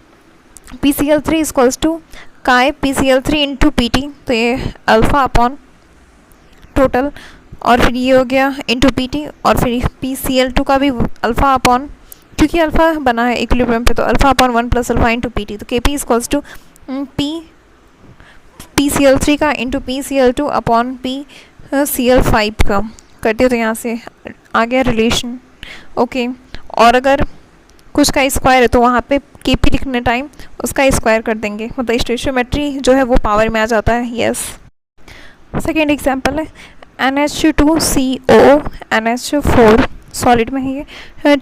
इक्वल्स टू काय PCl3 इंटू पी टी, तो ये अल्फ़ा अपॉन टोटल और फिर ये हो गया इंटू पी टी, और फिर PCl2 का भी अल्फ़ा अपॉन, क्योंकि अल्फ़ा बना है इक्विलिब्रियम पे, तो alpha upon 1 plus alpha into P T. तो K P equals to PCl3 का इंटू PCl2 अपॉन PCl5 का करते हो, तो यहाँ से आ गया रिलेशन। ओके, और अगर कुछ का स्क्वायर है तो वहाँ पे KP लिखने टाइम उसका स्क्वायर कर देंगे, मतलब स्टोइशियोमेट्री जो है वो पावर में आ जाता है। यस, सेकेंड एग्जाम्पल है NH2CO NH4 सॉलिड में है ये,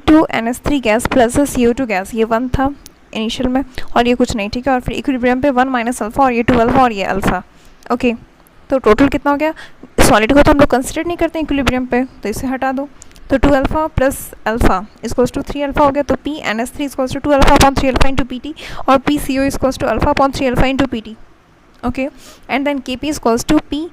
2NH3 gas plus CO2 gas, ये 1 था इनिशियल में और ये कुछ नहीं, ठीक है। और फिर इक्विलिब्रियम पे 1 माइनस अल्फ़ा और ये 2 अल्फ़ा और ये अल्फ़ा। ओके, तो टोटल कितना हो गया, सॉलिड को तो हम लोग कंसिडर नहीं करते इक्विलिब्रियम पे, तो इसे हटा दो, तो 2 alpha plus alpha equals to 3 alpha हो गया। तो PNH3 equals to 2 alpha upon 3 alpha into P T, और PCO equals to alpha upon 3 alpha into P T. Okay, and then KP equals to P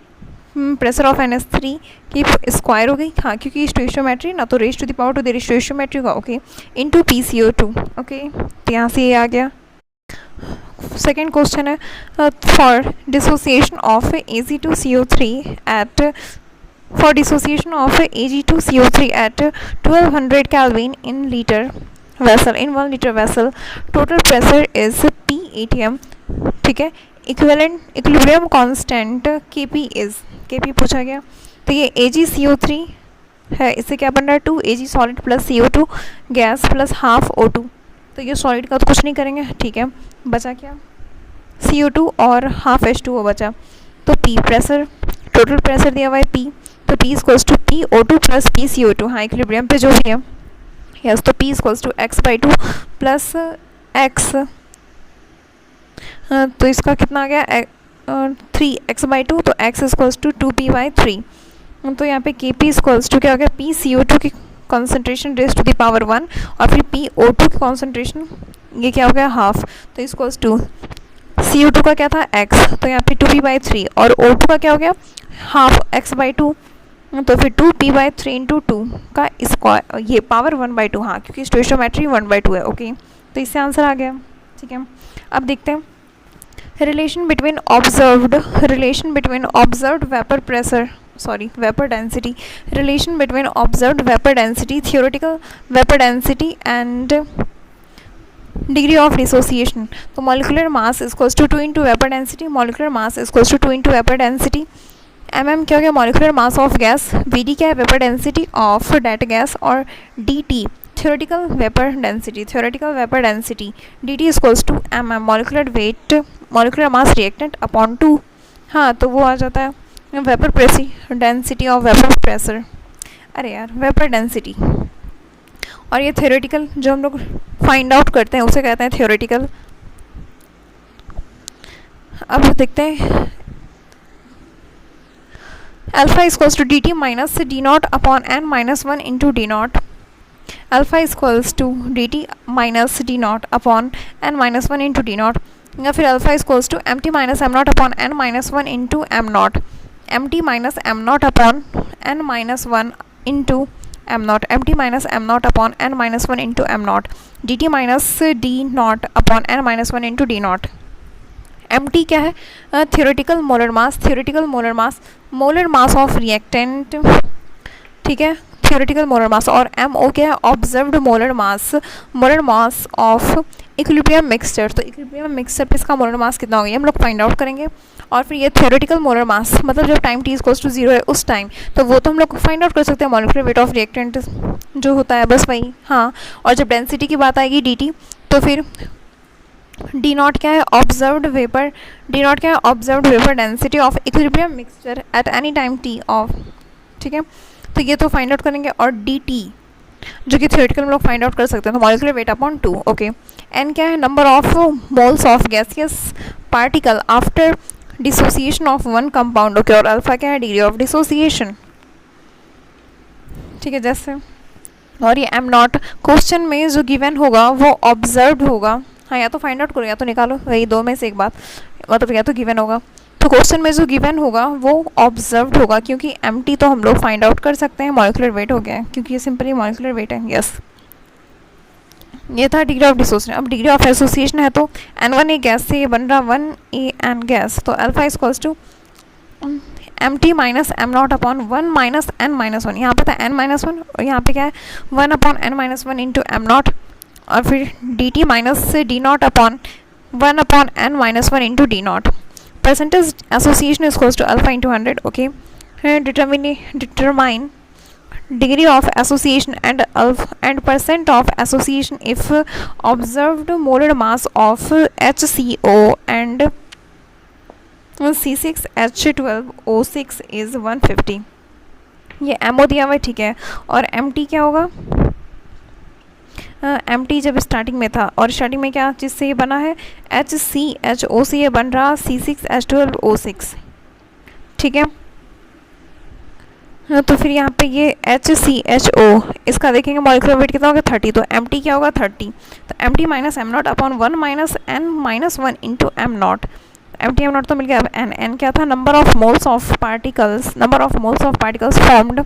pressure of NH3 की square हो गई, हाँ क्योंकि stoichiometry ना, तो raise to the power to the stoichiometry का, okay, into PCO2। Okay, तो यहाँ से ये आ गया। सेकेंड क्वेश्चन है for dissociation of Ag2CO3 at Ag2CO3 at 1200 Kelvin in liter vessel, in 1 liter vessel, total pressure is P atm, ठीक है। Equilibrium constant KP is, KP पूछा गया। तो ये AgCO3 है, इससे क्या बन रहा है 2 Ag solid plus CO2 gas plus half O2, तो ये सॉलिड का तो कुछ नहीं करेंगे, ठीक है। बचा क्या CO2 और हाफ H2O बचा, तो P प्रेशर, टोटल प्रेशर दिया हुआ है P, तो P equals to PO2 plus PCO2, हाँ इक्विलिब्रियम पे जो भी है। यस, तो P equals to x/2 plus x, तो इसका कितना आ गया 3x/2, तो x इक्वल्स टू 2p/3। तो यहाँ पे KP इक्वल्स टू क्या हो गया PCO2 की concentration raise to the power 1 और फिर PO2 की कॉन्सेंट्रेशन ये क्या हो गया हाफ, तो इक्वल्स टू CO2 का क्या था x, तो यहाँ पे 2p/3 और O2 का क्या हो गया हाफ x/2, तो फिर 2p/3 इंटू 2 का स्क्वायर, ये पावर 1/2, हाँ क्योंकि स्टोइशियोमेट्री 1/2 है। ओके, तो इससे आंसर आ गया, ठीक है। अब देखते हैं relation between observed vapor density, relation between observed vapor density, theoretical vapor density and degree of dissociation। तो molecular mass equals to 2 into vapor density, molecular mass equals to 2 into vapor density। mm क्या हो गया molecular mass of gas, vd क्या है vapor density of that gas, और dt theoretical vapor density dt equals to mm molecular weight, molecular mass reactant upon 2, हाँ तो वो आ जाता है vapour pressure, density of vapour pressure, अरे यार वेपर डेंसिटी, और ये थ्योरेटिकल जो हम लोग फाइंड आउट करते हैं उसे कहते हैं थ्योरेटिकल। अब देखते हैं alpha equals to dt minus D naught upon n minus 1 into D naught, alpha equals to dt minus D naught upon n minus 1 into D naught, या फिर alpha equals to mt minus M naught upon n minus 1 into M naught, mt minus M naught upon n minus 1 into M naught, mt minus M naught upon n minus 1 into M not, dt minus D naught upon n minus 1 into D not. mt क्या है theoretical molar mass, molar mass of reactant, ठीक है। Theoretical molar mass, और MO क्या है, observed molar mass of equilibrium mixture. तो equilibrium mixture पे इसका मोलर मास कितना होगा ये हम लोग फाइंड आउट करेंगे। और फिर ये थियोरेटिकल मोलर मास मतलब जब टाइम t इक्वल्स टू 0 है उस टाइम, तो वो तो हम लोग फाइंड आउट कर सकते हैं, मॉलिक्यूलर वेट ऑफ रिएक्टेंट जो होता है बस वही। हाँ, और जब डेंसिटी की बात आएगी dt, तो फिर डी नॉट क्या है, ऑब्जर्व्ड वेपर, डी नॉट क्या है, observed vapour density of equilibrium mixture at any time t of, ठीक है। तो ये तो फाइंड आउट करेंगे। और dt जो कि थियोरेटिकल हम लोग फाइंड आउट कर सकते हैं, तो molecular weight upon 2, okay. n क्या है, number of moles of gaseous particle after dissociation of one compound, okay. और अल्फा क्या है, डिग्री ऑफ डिसोसिएशन, ठीक है जैसे। और ये m नॉट क्वेश्चन में जो गिवन होगा वो ऑब्जर्व्ड होगा। हाँ, या तो फाइंड आउट करो या तो निकालो, वही दो में से एक बात, मतलब या तो गिवन होगा, तो क्वेश्चन में जो गिवन होगा वो ऑब्जर्व्ड होगा, क्योंकि mt तो हम लोग फाइंड आउट कर सकते हैं, मॉलिक्यूलर वेट हो गया है क्योंकि ये सिंपली मॉलिक्यूलर वेट है, यस। ये था डिग्री ऑफ डिसोसिएशन। अब डिग्री ऑफ एसोसिएशन है तो n1 ए गैस से ये बन रहा 1 गैस, तो alpha equals to mt minus M naught upon 1 minus n minus 1, यहाँ पे था n माइनस 1 और यहाँ पे क्या है 1 upon n minus 1 into M naught, और फिर dt minus D naught upon 1 upon n minus 1 into D naught. Percentage association is equals to alpha into 100, okay. Determine degree of association and percent of association if observed molar mass of HCO and C6H12O6 is 150। ये MO दिया हुआ है, ठीक है। और MT क्या होगा, MT जब स्टार्टिंग में था, और स्टार्टिंग में क्या चीज़ से ये बना है, HCHO से ये बन रहा C6H12O6, ठीक है। तो फिर यहाँ पे ये HCHO इसका देखेंगे मॉलिक्यूलर वेट कितना होगा 30, तो MT क्या होगा 30, तो MT minus M naught upon 1 minus n minus 1 into M naught. MT M naught तो मिल गया। अब n क्या था, number of moles of particles formed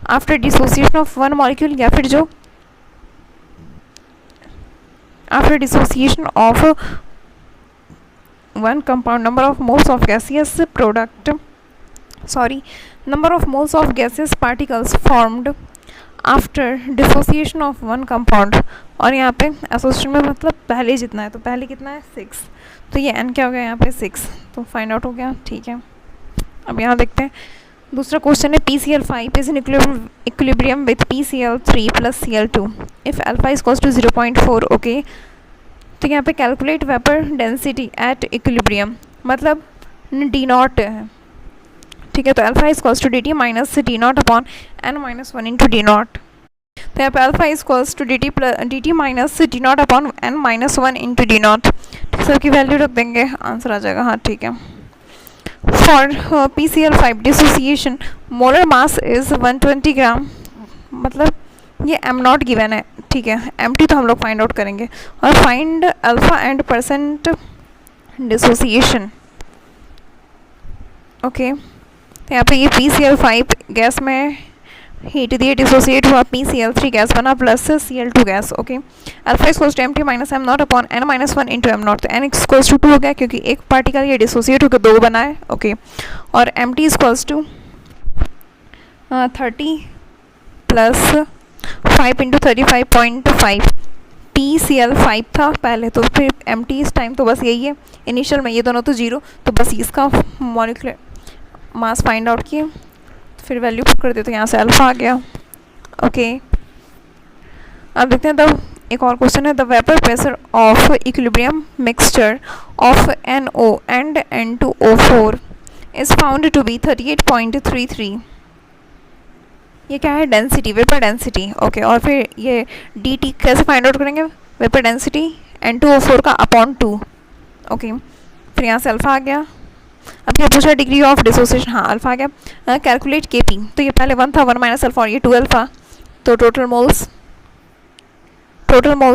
after dissociation of one molecule, या फिर जो after dissociation of one compound, number of moles of gaseous product, sorry, number of moles of gaseous particles formed after dissociation of one compound। और यहाँ पे association में मतलब पहले जितना है, तो पहले कितना है 6, तो ये n क्या हो गया यहाँ पे 6, तो फाइंड आउट हो गया, ठीक है। अब यहाँ देखते हैं दूसरा क्वेश्चन है PCl5 is in equilibrium with PCl3 plus Cl2 if alpha is equals to 0.4, okay. तो यहाँ पे calculate vapour density at equilibrium, मतलब डी नॉट है, ठीक है। तो alpha is equals to D T minus D naught upon n minus 1 into D naught. तो यहाँ पे alpha is equals to D T minus D naught upon n minus 1 into D naught. सबकी value रख देंगे, answer आ जाएगा, हाँ ठीक है। For PCl5 dissociation molar mass is 120 ग्राम, मतलब ये m नॉट गिवन है, ठीक है। mt तो हम लोग फाइंड आउट करेंगे। और find alpha and percent dissociation, okay. तो यहाँ पे ये PCl5 गैस में हीट दिए, डिसोसिएट हुआ, PCl3 गैस बना plus Cl2 gas, okay. Alpha equals to MT minus M naught upon n minus 1 into M naught, तो n इक्वल्स टू 2 हो गया क्योंकि एक पार्टिकल ये डिसोसिएट होकर 2 बना है, ओके। और MT equals to 30 plus 5 into 35.5, PCl5 था पहले, तो फिर MT इस टाइम तो बस यही है, इनिशियल में ये दोनों तो 0, तो बस इसका मॉलिक्यूलर मास फाइंड आउट किए, तो फिर वैल्यू पुट कर देते, तो यहाँ से अल्फा आ गया, ओके। अब देखते हैं तब एक और क्वेश्चन है, the vapour pressure of equilibrium mixture of NO and N2O4 is found to be 38.33। ये क्या है, डेंसिटी, वेपर डेंसिटी, ओके। और फिर ये dt कैसे फाइंड आउट करेंगे, वेपर डेंसिटी N2O4 का अपॉन 2, ओके। फिर यहाँ से अल्फा आ गया। अब ये पूछा डिग्री ऑफ डिसोसिएशन, हाँ अल्फा आ गया। कैलकुलेट Kp, तो ये पहले 1 था, 1 माइनस अल्फा, और ये 2 अल्फा, तो टोटल मोल्स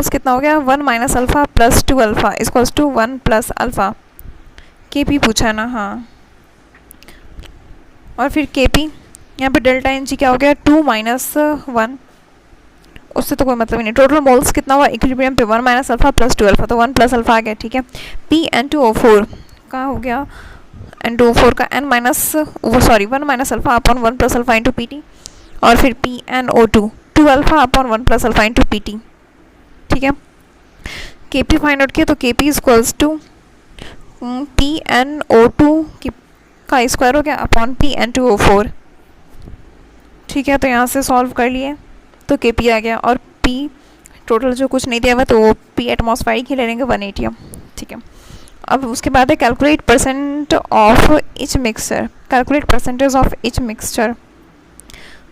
कितना हो गया, 1 minus alpha plus 2 alpha equals to 1 plus alpha. Kp पूछा है ना, हाँ। और फिर Kp यहाँ पे डेल्टा Ng क्या हो गया, 2 माइनस 1, उससे तो कोई मतलब ही नहीं। टोटल मोल्स कितना हुआ इक्विलिब्रियम पे, 1 माइनस अल्फा प्लस 2 अल्फा, तो 1 प्लस अल्फा आ गया, ठीक है। Pn2O4 का हो गया, N2O4 का n minus 1 minus alpha upon 1 plus alpha into PT, और फिर PnO2 2 alpha upon 1 plus alpha into PT, ठीक है। Kp फाइंड आउट किया तो Kp इक्वल्स टू PnO2 का स्क्वायर हो गया अपॉन PN2O4, ठीक है। तो यहाँ से सॉल्व कर लिए तो Kp आ गया, और P टोटल जो कुछ नहीं दिया हुआ तो वो P एटमॉस्फेरिक ही ले लेंगे 180, ठीक है। अब उसके बाद है calculate percent of each mixture, calculate percentage of each mixture.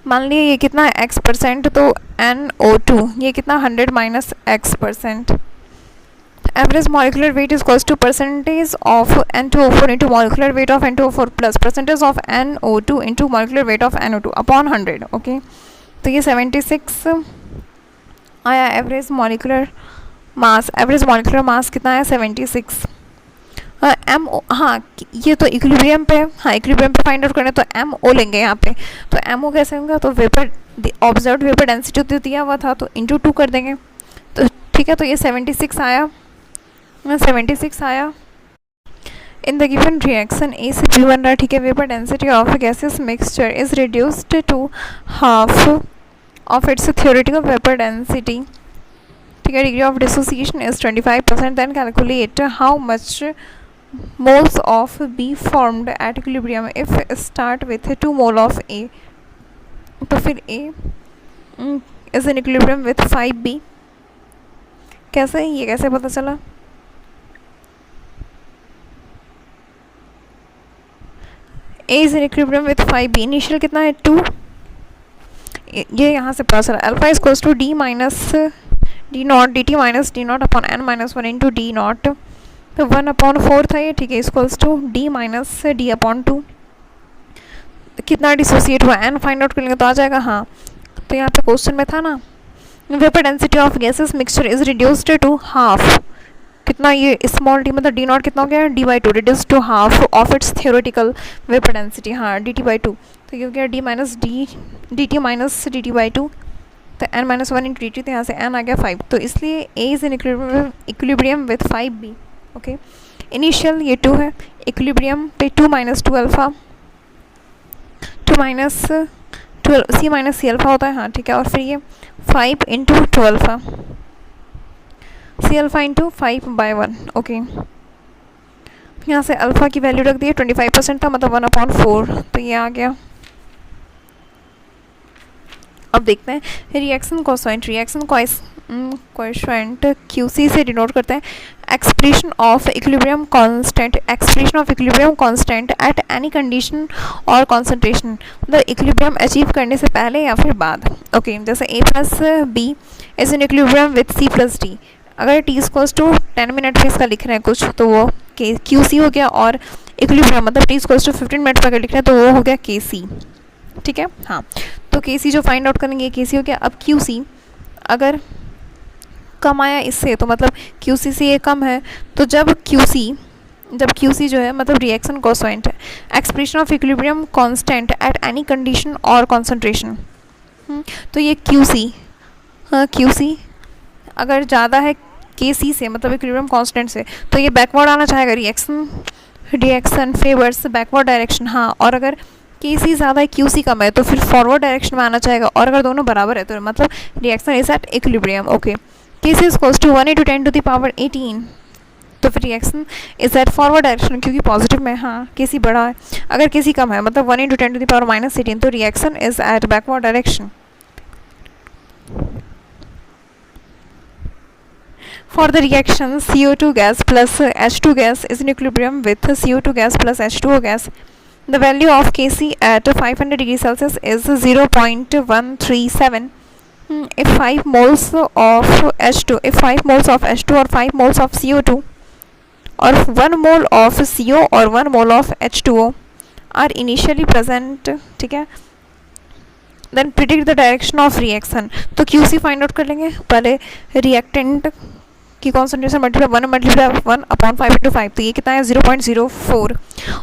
मान लिया ये कितना है x%, तो NO2 ये कितना 100 minus x%। Average molecular weight is equals to percentage of N2O4 into molecular weight of N2O4 plus percentage of NO2 into molecular weight of NO2 upon 100, okay. तो ये 76 आया average molecular mass. Average molecular mass कितना है 76। MO, हाँ ये तो equilibrium पे, हाँ इक्विलिब्रियम पे फाइंड आउट करना है तो MO लेंगे यहाँ पे। तो MO कैसे होगा, तो वेपर ऑब्जर्व्ड वेपर डेंसिटी तो दिया हुआ था तो इंटू 2 कर देंगे, तो ठीक है। तो ये 76 आया, 76 आया। In the given reaction A से B बन रहा है, ठीक है। Vapour density of gases mixture is reduced to half of its theoretical vapour density, ठीक है। Degree of dissociation is 25%। Then calculate how much moles of B formed at equilibrium if start with 2 mole of A। तो फिर A is in equilibrium with 5B, कैसे, ये कैसे पता चला? A is in equilibrium with 5B, initial कितना है 2, ये यहाँ से पता चला। Alpha is equals to D minus D naught dt minus D naught upon N minus 1 into D naught, तो 1/4 था ये, ठीक है। Equals to D minus D upon 2। कितना डिसोसिएट हुआ N फाइंड आउट कर लेंगे तो आ जाएगा, हाँ। तो यहाँ पे क्वेश्चन में था ना, vapour density of gases mixture is reduced to half, कितना ये स्मॉल d मतलब D नॉट कितना हो गया D/2, reduce to half of its theoretical vapour density, हाँ dt/2। तो ये हो गया D minus D dt minus dt/2, तो n माइनस 1 इंटू dt, तो यहाँ से n आ गया 5। तो इसलिए A is in equilibrium with 5B, okay. Initial ये 2 है, इक्विलिब्रियम पे 2 minus 2 alpha, 2 minus 12 C minus C alpha होता है, हाँ ठीक है। और फिर ये 5 into 2 alpha, C alpha into 5/1, okay. यहाँ से अल्फ़ा की वैल्यू रख दी, 25% था मतलब 1/4, तो ये आ गया। अब देखते हैं reaction coefficient. Reaction coefficient QC से डिनोट करते हैं expression of equilibrium constant, expression of equilibrium constant at any condition और कॉन्सेंट्रेशन, मतलब इक्विलिब्रियम अचीव करने से पहले या फिर बाद, ओके। जैसे A plus B is in equilibrium with C plus D। अगर T इक्वल्स टू 10 मिनट पे इसका लिख रहे हैं कुछ, तो वो QC हो गया, और इक्विलिब्रियम मतलब T इक्वल्स टू 15 मिनट पे अगर लिख रहे हैं तो वो हो गया KC, ठीक है। हाँ, तो KC जो फाइंड आउट करेंगे KC हो गया। अब QC अगर कम आया इससे, तो मतलब QC से ये कम है, तो जब QC जो है मतलब रिएक्शन कोएफिशिएंट है, expression of equilibrium constant at any condition और कॉन्सेंट्रेशन, तो ये QC अगर ज़्यादा है KC से मतलब इक्विलिब्रियम कांस्टेंट से, तो ये बैकवर्ड आना चाहेगा, रिएक्शन फेवर्स बैकवर्ड डायरेक्शन, हाँ। और अगर KC ज़्यादा है QC कम है तो फिर फॉरवर्ड डायरेक्शन में आना चाहेगा, और अगर दोनों बराबर है तो मतलब reaction is at equilibrium, okay. KC is equals to 1 × 10⁻18, तो फिर reaction is at forward direction, क्योंकि पॉजिटिव में, हाँ KC बड़ा है। अगर KC कम है मतलब 1 × 10⁻−18, तो reaction is at backward direction. For the reaction CO2 gas plus H2 gas is in equilibrium with CO2 gas plus H2O gas. The value of Kc at 500 degrees Celsius is 0.137. If 5 moles of H2 or 5 moles of CO2 or 1 mole of CO or 1 mole of H2O are initially present, ठीक है, then predict the direction of reaction। तो QC find out कर लेंगे, पहले reactant की concentration multiply 1/5 × 5, तो ये कितना है 0.04,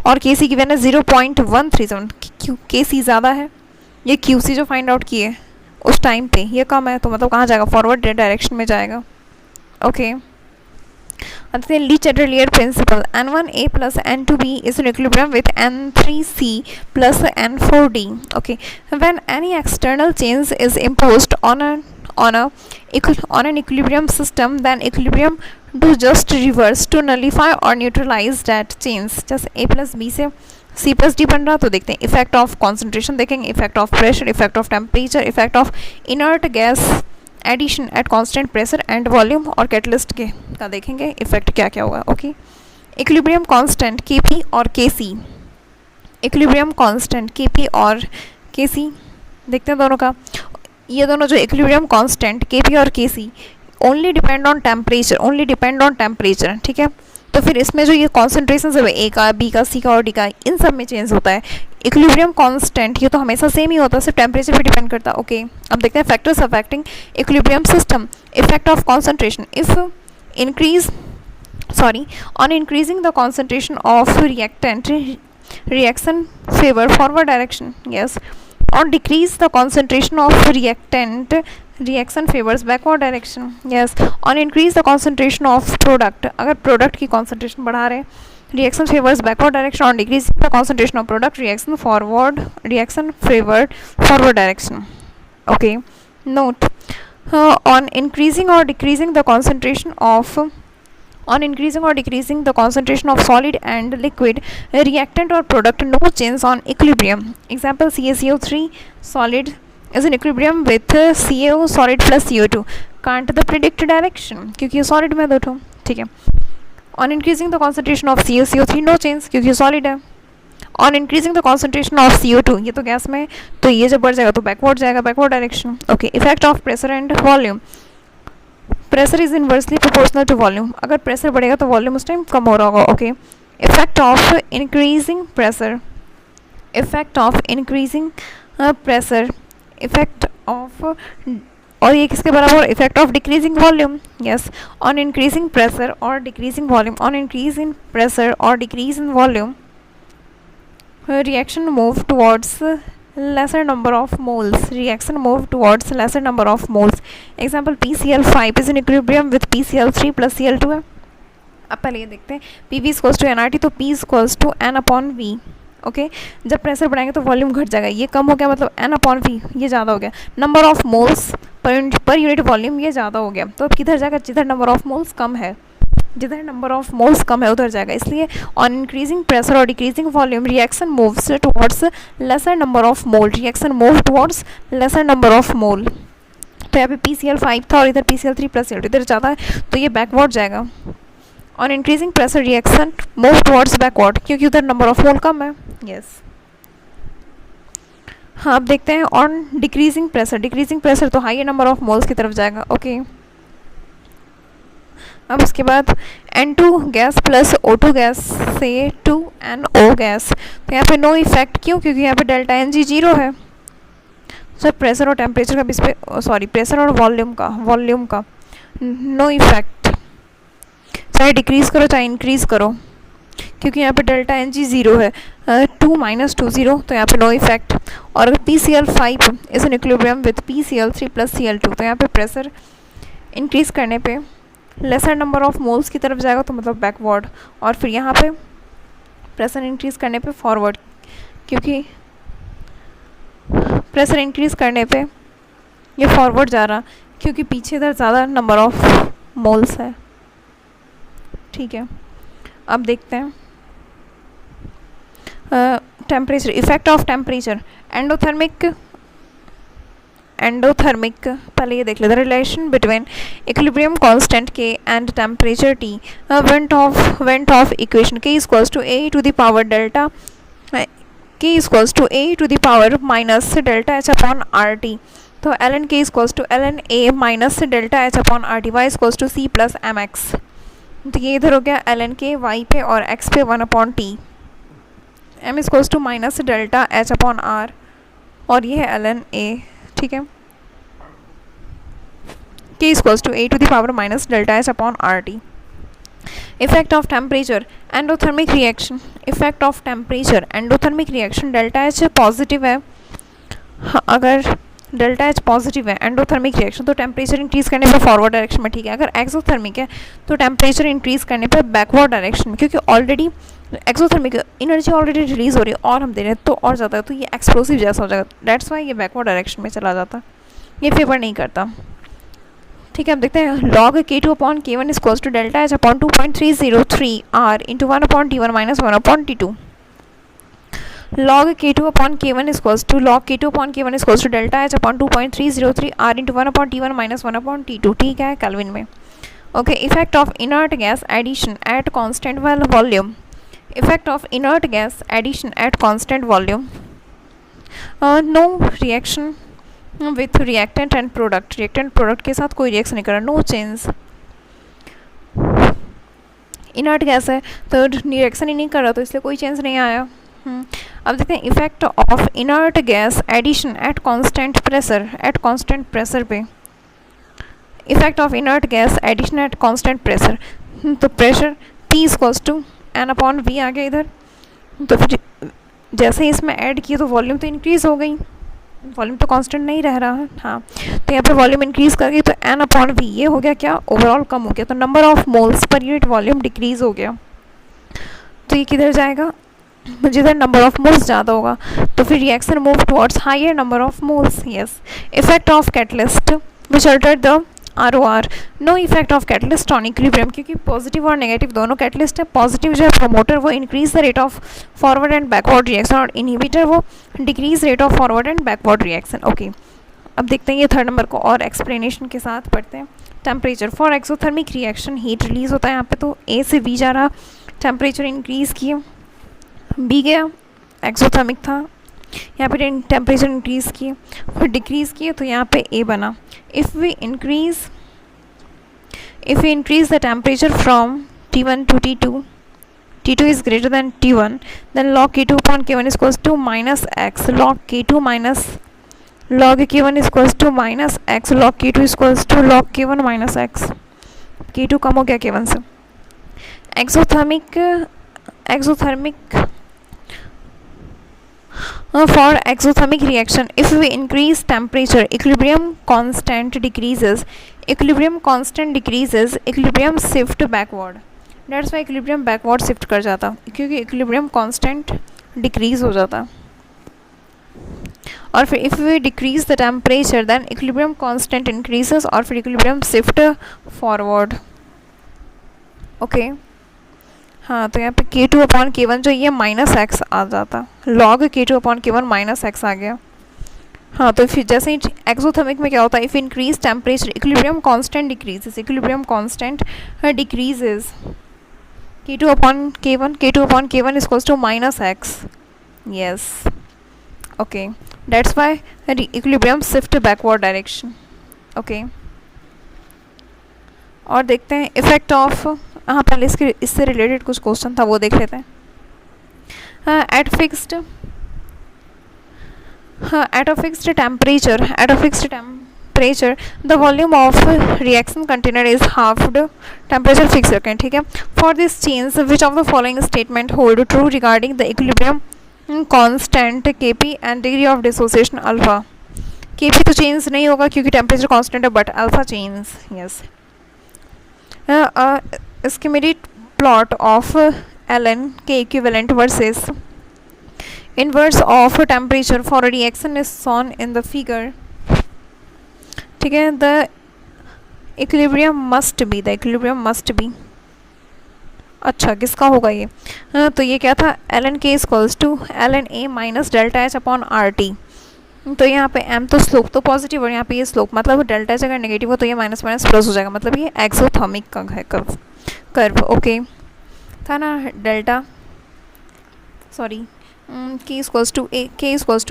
और KC की वैल्यू 0.137। KC ज़्यादा है, ये QC जो फाइंड आउट किए उस टाइम पे ये कम है, तो मतलब कहाँ जाएगा, फॉरवर्ड डायरेक्शन में जाएगा, okay. Lee चैटरलियर principal N1A plus N2B is in equilibrium with N3C plus N4D. Okay, when any external change is imposed on an equilibrium system, then equilibrium do just reverse to nullify or neutralize that change. जैसे A plus B से C plus D बन रहा, तो देखते हैं effect of concentration देखेंगे, effect of pressure, effect of temperature, effect of inert gas addition at constant pressure and volume, और catalyst के का देखेंगे इफेक्ट क्या क्या होगा. ओके, इक्विलिब्रियम कांस्टेंट Kp और Kc, इक्विलिब्रियम कांस्टेंट Kp और Kc देखते हैं दोनों का. ये दोनों जो इक्विलिब्रियम कांस्टेंट Kp और Kc only depend on temperature, ठीक है. तो फिर इसमें जो ये कॉन्सेंट्रेशन है ए का, बी का, सी का और डी का, इन सब में चेंज होता है. इक्विलिब्रियम कांस्टेंट ये तो हमेशा सेम ही होता है, सिर्फ टेम्परेचर पे डिपेंड करता है. ओके, अब देखते हैं factors affecting equilibrium system. Effect of concentration on increasing the concentration of reactant, reaction favor forward direction. Yes, on decrease the concentration of reactant, reaction favors backward direction. Yes, on increase the concentration of product, अगर product की concentration बढ़ा रहे, reaction favors backward direction. On decrease the concentration of product, reaction favored forward direction. Okay, note, on increasing or decreasing the concentration of solid and liquid, reactant or product, no change on equilibrium. Example, CaCO3 solid is in equilibrium with CaO solid plus CO2. Can't the predict direction क्योंकि ये solid में दो ठो, ठीक है. On increasing the concentration of CaCO3, no change क्योंकि solid है. On increasing the concentration of CO2, ये तो गैस में, तो ये जब बढ़ जाएगा तो बैकवर्ड जाएगा, backward direction. Okay, effect of pressure and volume. Pressure is inversely proportional to volume. अगर प्रेशर बढ़ेगा तो वॉल्यूम उस टाइम कम हो रहा होगा. Okay, effect of increasing pressure, effect of और ये किसके बराबर, effect of decreasing volume. Yes, on increasing pressure और decreasing volume, on increase in pressure और decrease in volume, reaction move towards lesser number of moles. Example, PCl5 is in equilibrium with PCl3 plus Cl2 है. अब पहले ये देखते हैं, PV equals to nRT, तो P equals to n upon V. Okay, जब pressure बढ़ाएंगे तो वॉल्यूम घट जाएगा, ये कम हो गया मतलब n upon V ये ज़्यादा हो गया. Number of moles per unit volume ये ज़्यादा हो गया, तो अब किधर जाएगा, जिधर नंबर ऑफ मोल्स कम है, जिधर नंबर ऑफ मोल्स कम है उधर जाएगा. इसलिए ऑन इंक्रीजिंग प्रेशर और decreasing volume, reaction moves towards laser number of mole, तो यहाँ पे PCl5 था और इधर PCl3 प्लस Cl2 इधर ज़्यादा है, तो ये बैकवर्ड जाएगा. On increasing pressure reaction move towards backward क्योंकि उधर नंबर ऑफ मोल कम है. यस, हाँ, अब देखते हैं ऑन डिक्रीजिंग प्रेशर तो हाई नंबर ऑफ मोल्स की तरफ जाएगा. ओके, अब उसके बाद N2 gas plus O2 gas से 2NO गैस, तो यहाँ पे नो इफेक्ट. क्यों, क्योंकि यहाँ पे डेल्टा NG 0 है. सर प्रेशर और टेम्परेचर का इस पे प्रेशर और वॉल्यूम का नो इफेक्ट, चाहे डिक्रीज़ करो चाहे इंक्रीज़ करो, क्योंकि यहाँ पे डेल्टा NG 0 है. 2 - 2 0, तो यहाँ पे नो इफेक्ट. और अगर PCl5 is in equilibrium with PCl3 plus Cl2, तो यहाँ पे प्रेशर इंक्रीज़ करने पे लेसर नंबर ऑफ मोल्स की तरफ जाएगा, तो मतलब बैकवर्ड. और फिर यहाँ पे प्रेशर इंक्रीज़ करने पे फॉरवर्ड, क्योंकि प्रेशर इंक्रीज़ करने पे ये फॉरवर्ड जा रहा क्योंकि पीछे इधर ज़्यादा नंबर ऑफ मोल्स है. ठीक है, अब देखते हैं temperature, effect of temperature. Endothermic पहले ये देख लेते हैं. Relation between equilibrium constant K and temperature T. Van't Hoff equation K equals to A to the power delta, K equals to A to the power minus delta H upon RT. तो ln K equals to ln A minus delta H upon RT. Y equals to C plus mx. तो ये इधर हो गया ln K y पे और x पे 1 upon T. m equals to minus delta H upon R और ये है ln A. ठीक है, K equals to A to the power minus delta H upon RT. Effect of temperature endothermic reaction. Effect of temperature endothermic reaction, delta H positive है अगर delta H positive है, endothermic reaction, तो temperature increase करने पे forward direction में, ठीक है। अगर एक्सोथर्मिक है तो टेम्परेचर इंक्रीज करने पे बैकवर्ड डायरेक्शन में, क्योंकि already exothermic energy already release हो रही है और हम दे रहे हैं तो और ज़्यादा, तो ये एक्सप्लोसिव जैसा हो जाएगा, दैट्स वाई ये बैकवर्ड डायरेक्शन में चला जाता, ये फेवर नहीं करता, ठीक है। अब देखते हैं log K2 upon K1 is equals to delta H upon 2.303 R into 1 upon T1 minus 1 upon T2। log K2 upon K1 is equals to log K2 upon K1 is equals to delta H upon 2.303 R into 1 upon T1 minus 1 upon T2, ठीक है, kelvin में। Okay, effect of inert gas addition at constant volume, effect of inert gas addition at constant volume, no reaction with reactant and product, reactant product के साथ कोई reaction नहीं कर रहा, no change, inert gas है तो reaction ही नहीं कर रहा तो इसलिए कोई चेंज नहीं आया। अब देखते हैं effect of inert gas addition at constant pressure, at constant pressure पे, effect of inert gas addition at constant pressure, तो pressure P equals to N upon V आ गया इधर, तो फिर जैसे ही इसमें ऐड किया तो वॉल्यूम तो इंक्रीज हो गई, वॉल्यूम तो कांस्टेंट नहीं रह रहा है, हाँ, तो यहाँ पे वॉल्यूम इंक्रीज कर गई तो N अपॉन V ये हो गया क्या, ओवरऑल कम हो गया, तो number of moles per unit volume decrease हो गया, तो ये किधर जाएगा, जिधर नंबर ऑफ मोल्स ज़्यादा होगा, तो फिर reaction move towards higher number of moles. Yes, effect of catalyst which altered the ROR, no effect of catalyst on equilibrium, क्योंकि पॉजिटिव और नेगेटिव दोनों कैटलिस्ट है, पॉजिटिव जो है प्रोमोटर वो increase the rate of forward and backward reaction और inhibitor वो decrease rate of forward and backward reaction. Okay, अब देखते हैं ये थर्ड नंबर को और एक्सप्लेनेशन के साथ पढ़ते हैं। Temperature for exothermic reaction heat release होता है यहाँ पे, तो A से B जा रहा, टेम्परेचर इंक्रीज किए, B गया, एक्सोथर्मिक था, यहाँ पे टेम्परेचर इंक्रीज किए, फिर डिक्रीज किए तो यहाँ पे A बना। If we increase the temperature from T1 to T2, T2 is greater than T1, then log K2 upon K1 is equals to minus x, log K2 minus log K1 is equals to minus x, log K2 is equals to log K1 minus x, K2 कम हो गया K1 से। Exothermic for exothermic reaction, if we increase temperature, equilibrium constant decreases, equilibrium shift backward, that's why equilibrium backward shift कर जाता, क्योंकि equilibrium constant decrease हो जाता। और फिर if we decrease the temperature then equilibrium constant increases और फिर equilibrium shift forward। Okay, हाँ, तो यहाँ पे K2 अपॉन K1 जो ये माइनस एक्स आ जाता, log K2 upon K1 minus X आ गया। हाँ, तो फिर जैसे ही एक्सोथर्मिक में क्या होता है, if increase temperature equilibrium constant decreases, equilibrium constant decreases, K2 upon K1 is equals to minus X. Yes, okay, that's why equilibrium shift backward direction. Okay, और देखते हैं इफेक्ट ऑफ, हाँ पहले इससे रिलेटेड कुछ क्वेश्चन था वो देख लेते हैं। At a fixed temperature the volume of reaction container is halved, temperature fix रखें, ठीक है। For this change which of the following statement hold true regarding the equilibrium constant Kp and degree of dissociation alpha. Kp तो change नहीं होगा क्योंकि temperature constant है, but alpha change. Yes, schematic plot of ln K equivalent versus inverse of temperature for a reaction is shown in the figure, ठीक है। the equilibrium must be, अच्छा किसका होगा ये, तो ये क्या था, ln K equals to ln A minus delta H upon RT, तो यहाँ पे m तो स्लोप तो पॉजिटिव और यहाँ पे ये स्लोप, मतलब डेल्टा एच अगर नेगेटिव हो तो ये माइनस माइनस प्लस हो जाएगा, मतलब ये एक्सोथर्मिक का है कर्व। ओके, था ना delta, sorry, K equals to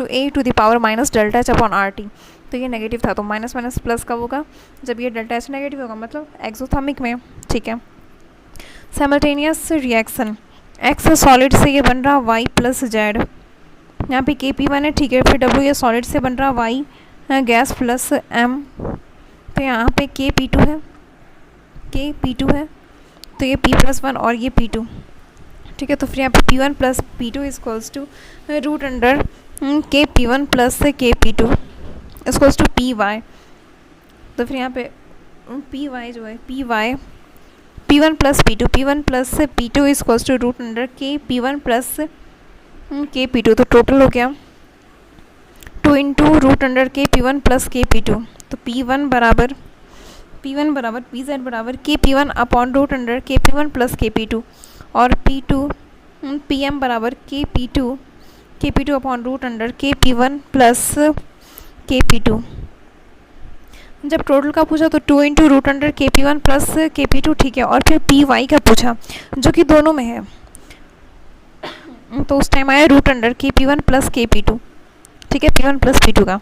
A to the power minus delta H upon RT, तो ये नेगेटिव था, तो माइनस माइनस प्लस कब होगा, जब ये डेल्टा एच नेगेटिव होगा, मतलब एक्सोथर्मिक में, ठीक है। साइमल्टेनियस रिएक्शन, एक्स सॉलिड से ये बन रहा y प्लस जेड, यहाँ पे Kp1 है, ठीक है, फिर W ये सॉलिड से बन रहा y गैस प्लस m, तो यहाँ पे Kp2 है, तो ये P+1 और ये P2, ठीक है। तो फिर यहाँ पे P1 plus P2 equals to root under Kp1 plus Kp2। Equals to P Y, तो फिर यहाँ पे पी वाई जो है P Y P one plus P two equals to root under K P one plus K P two, तो total हो गया 2 into root under K P one plus K P two, तो P one बराबर P Z बराबर K P one upon root under K P one plus K P two, और P two P M बराबर K P two upon root under K P one plus K P two. जब total का पूछा तो 2 into root under K P one plus K P two, ठीक है, और फिर पी वाई का पूछा जो कि दोनों में है, तो उस टाइम आया root under K P one plus K P two, ठीक है, P one plus P two का,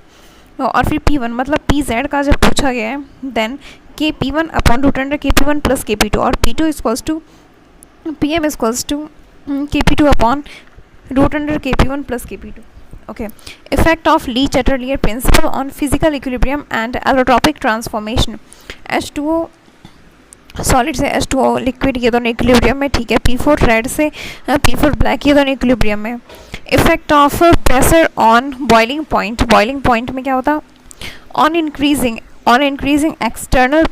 और फिर पी वन मतलब पी जेड का जब पूछा गया है then K P one upon root under K P one plus K P two, और P two equals to P M equals to K P two upon root under K P one plus K P two. Okay, effect of Lee-Chatterjee principle on physical equilibrium and allotropic transformation। H2O solid से H2O liquid, ये दोनों equilibrium में, ठीक है, P4 red से P4 black, ये दोनों equilibrium में। Effect of pressure on boiling point में क्या होता, on increasing external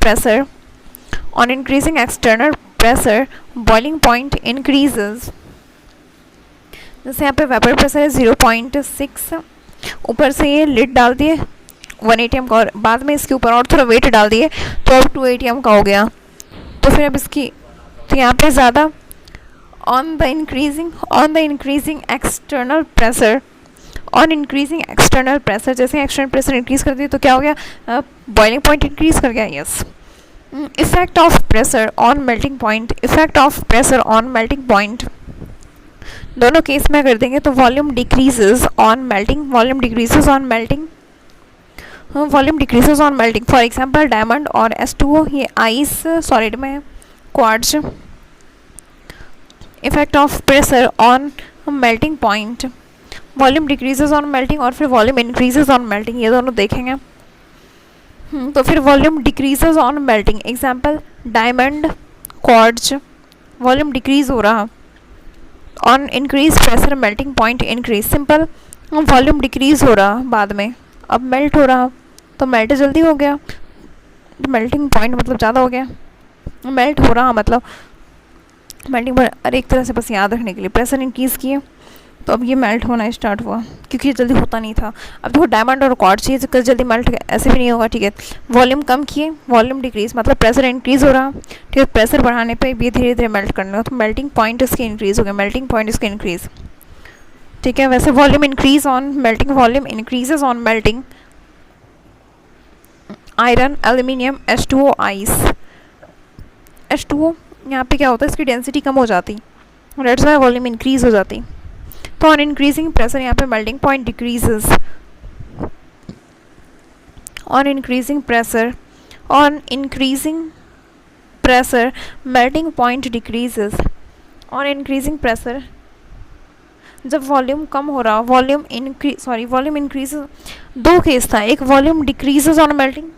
pressure boiling point increases. जैसे यहाँ पे वेपर प्रेशर है 0.6, ऊपर से ये लिड डाल दिए 1 atm का, और बाद में इसके ऊपर और थोड़ा वेट डाल दिए तो अब 2 atm का हो गया, तो फिर अब इसकी, तो यहाँ पे ज़्यादा on the increasing external pressure, जैसे एक्सटर्नल प्रेशर इंक्रीज कर दिए तो क्या हो गया, बॉइलिंग पॉइंट इंक्रीज कर गया, yes. Effect of pressure on melting point, दोनों केस में कर देंगे तो volume decreases on melting, for example diamond और H2O, ये आइस सॉलिड में है, quartz. Effect of pressure on melting point, volume decreases on melting और फिर वॉल्यूम इंक्रीजेस ऑन मेल्टिंग, ये दोनों देखेंगे। तो फिर volume decreases on melting, example diamond, quartz, volume decrease हो रहा, on increase pressure melting point increase, simple, volume decrease हो रहा बाद में, अब मेल्ट हो रहा तो मेल्ट जल्दी हो गया, मेल्टिंग पॉइंट मतलब ज़्यादा हो गया, मेल्ट हो रहा मतलब मेल्टिंग पॉइंट, अरे एक तरह से बस याद रखने के लिए प्रेशर इंक्रीज़ किए तो अब ये मेल्ट होना स्टार्ट हुआ, क्योंकि ये जल्दी होता नहीं था। अब देखो डायमंड और क्वार्ट्ज ये जल्दी मेल्ट ऐसे भी नहीं होगा, ठीक है, वॉल्यूम कम किए, वॉल्यूम डिक्रीज मतलब प्रेशर इंक्रीज़ हो रहा, ठीक है, प्रेशर बढ़ाने पे ये धीरे धीरे मेल्ट करने लगा, तो मेल्टिंग पॉइंट इसके इंक्रीज़ हो गया, इंक्रीज़, ठीक है। वैसे volume increase on melting, volume increases on melting, iron, aluminium, H2O, ice. H2O यहाँ पे क्या होता है, इसकी डेंसिटी कम हो जाती, दैट्स व्हाई वॉल्यूम इंक्रीज हो जाती, तो ऑन इंक्रीजिंग प्रेशर यहाँ पे melting point decreases, on increasing pressure melting point decreases, on increasing pressure जब वॉल्यूम कम हो रहा, वॉल्यूम इंक्रीज, दो केस था, एक volume decreases on melting,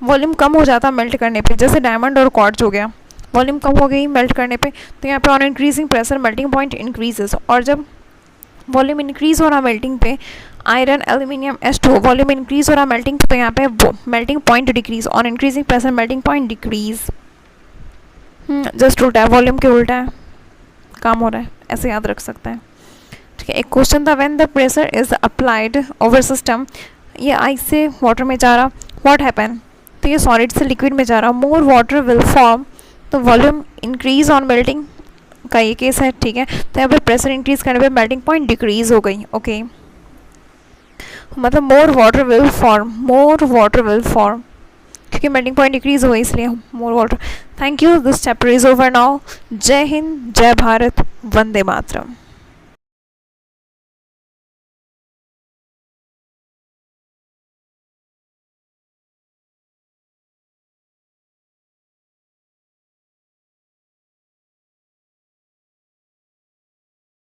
volume कम हो जाता मेल्ट करने पे, जैसे डायमंड और क्वार्ट्ज हो गया, वॉल्यूम कम हो गई मेल्ट करने पे, तो यहाँ पे on increasing pressure melting point increases, और जब वॉल्यूम इंक्रीज हो रहा मेल्टिंग पे, iron, aluminium, H2O, volume increase हो रहा मेल्टिंग पे, तो यहाँ पे melting point decrease, on increasing pressure melting point decrease, just उल्टा है, वॉल्यूम के उल्टा है, काम हो रहा है, ऐसे याद रख सकते हैं, ठीक है। एक क्वेश्चन था, when the pressure is applied over system, ये आइस से वाटर में जा रहा, व्हाट हैपन, तो ये सॉलिड से लिक्विड में जा रहा, मोर वाटर विल फॉर्म, तो वॉल्यूम इंक्रीज ऑन मेल्टिंग का ये केस है, ठीक है। तो यहाँ पे प्रेशर इंक्रीज करने पे मेल्टिंग पॉइंट डिक्रीज हो गई, ओके, मतलब मोर वाटर विल फॉर्म, क्योंकि मेल्टिंग पॉइंट डिक्रीज हो गई इसलिए more water. Thank you, this chapter is over now. जय हिंद, जय भारत, वंदे मातरम।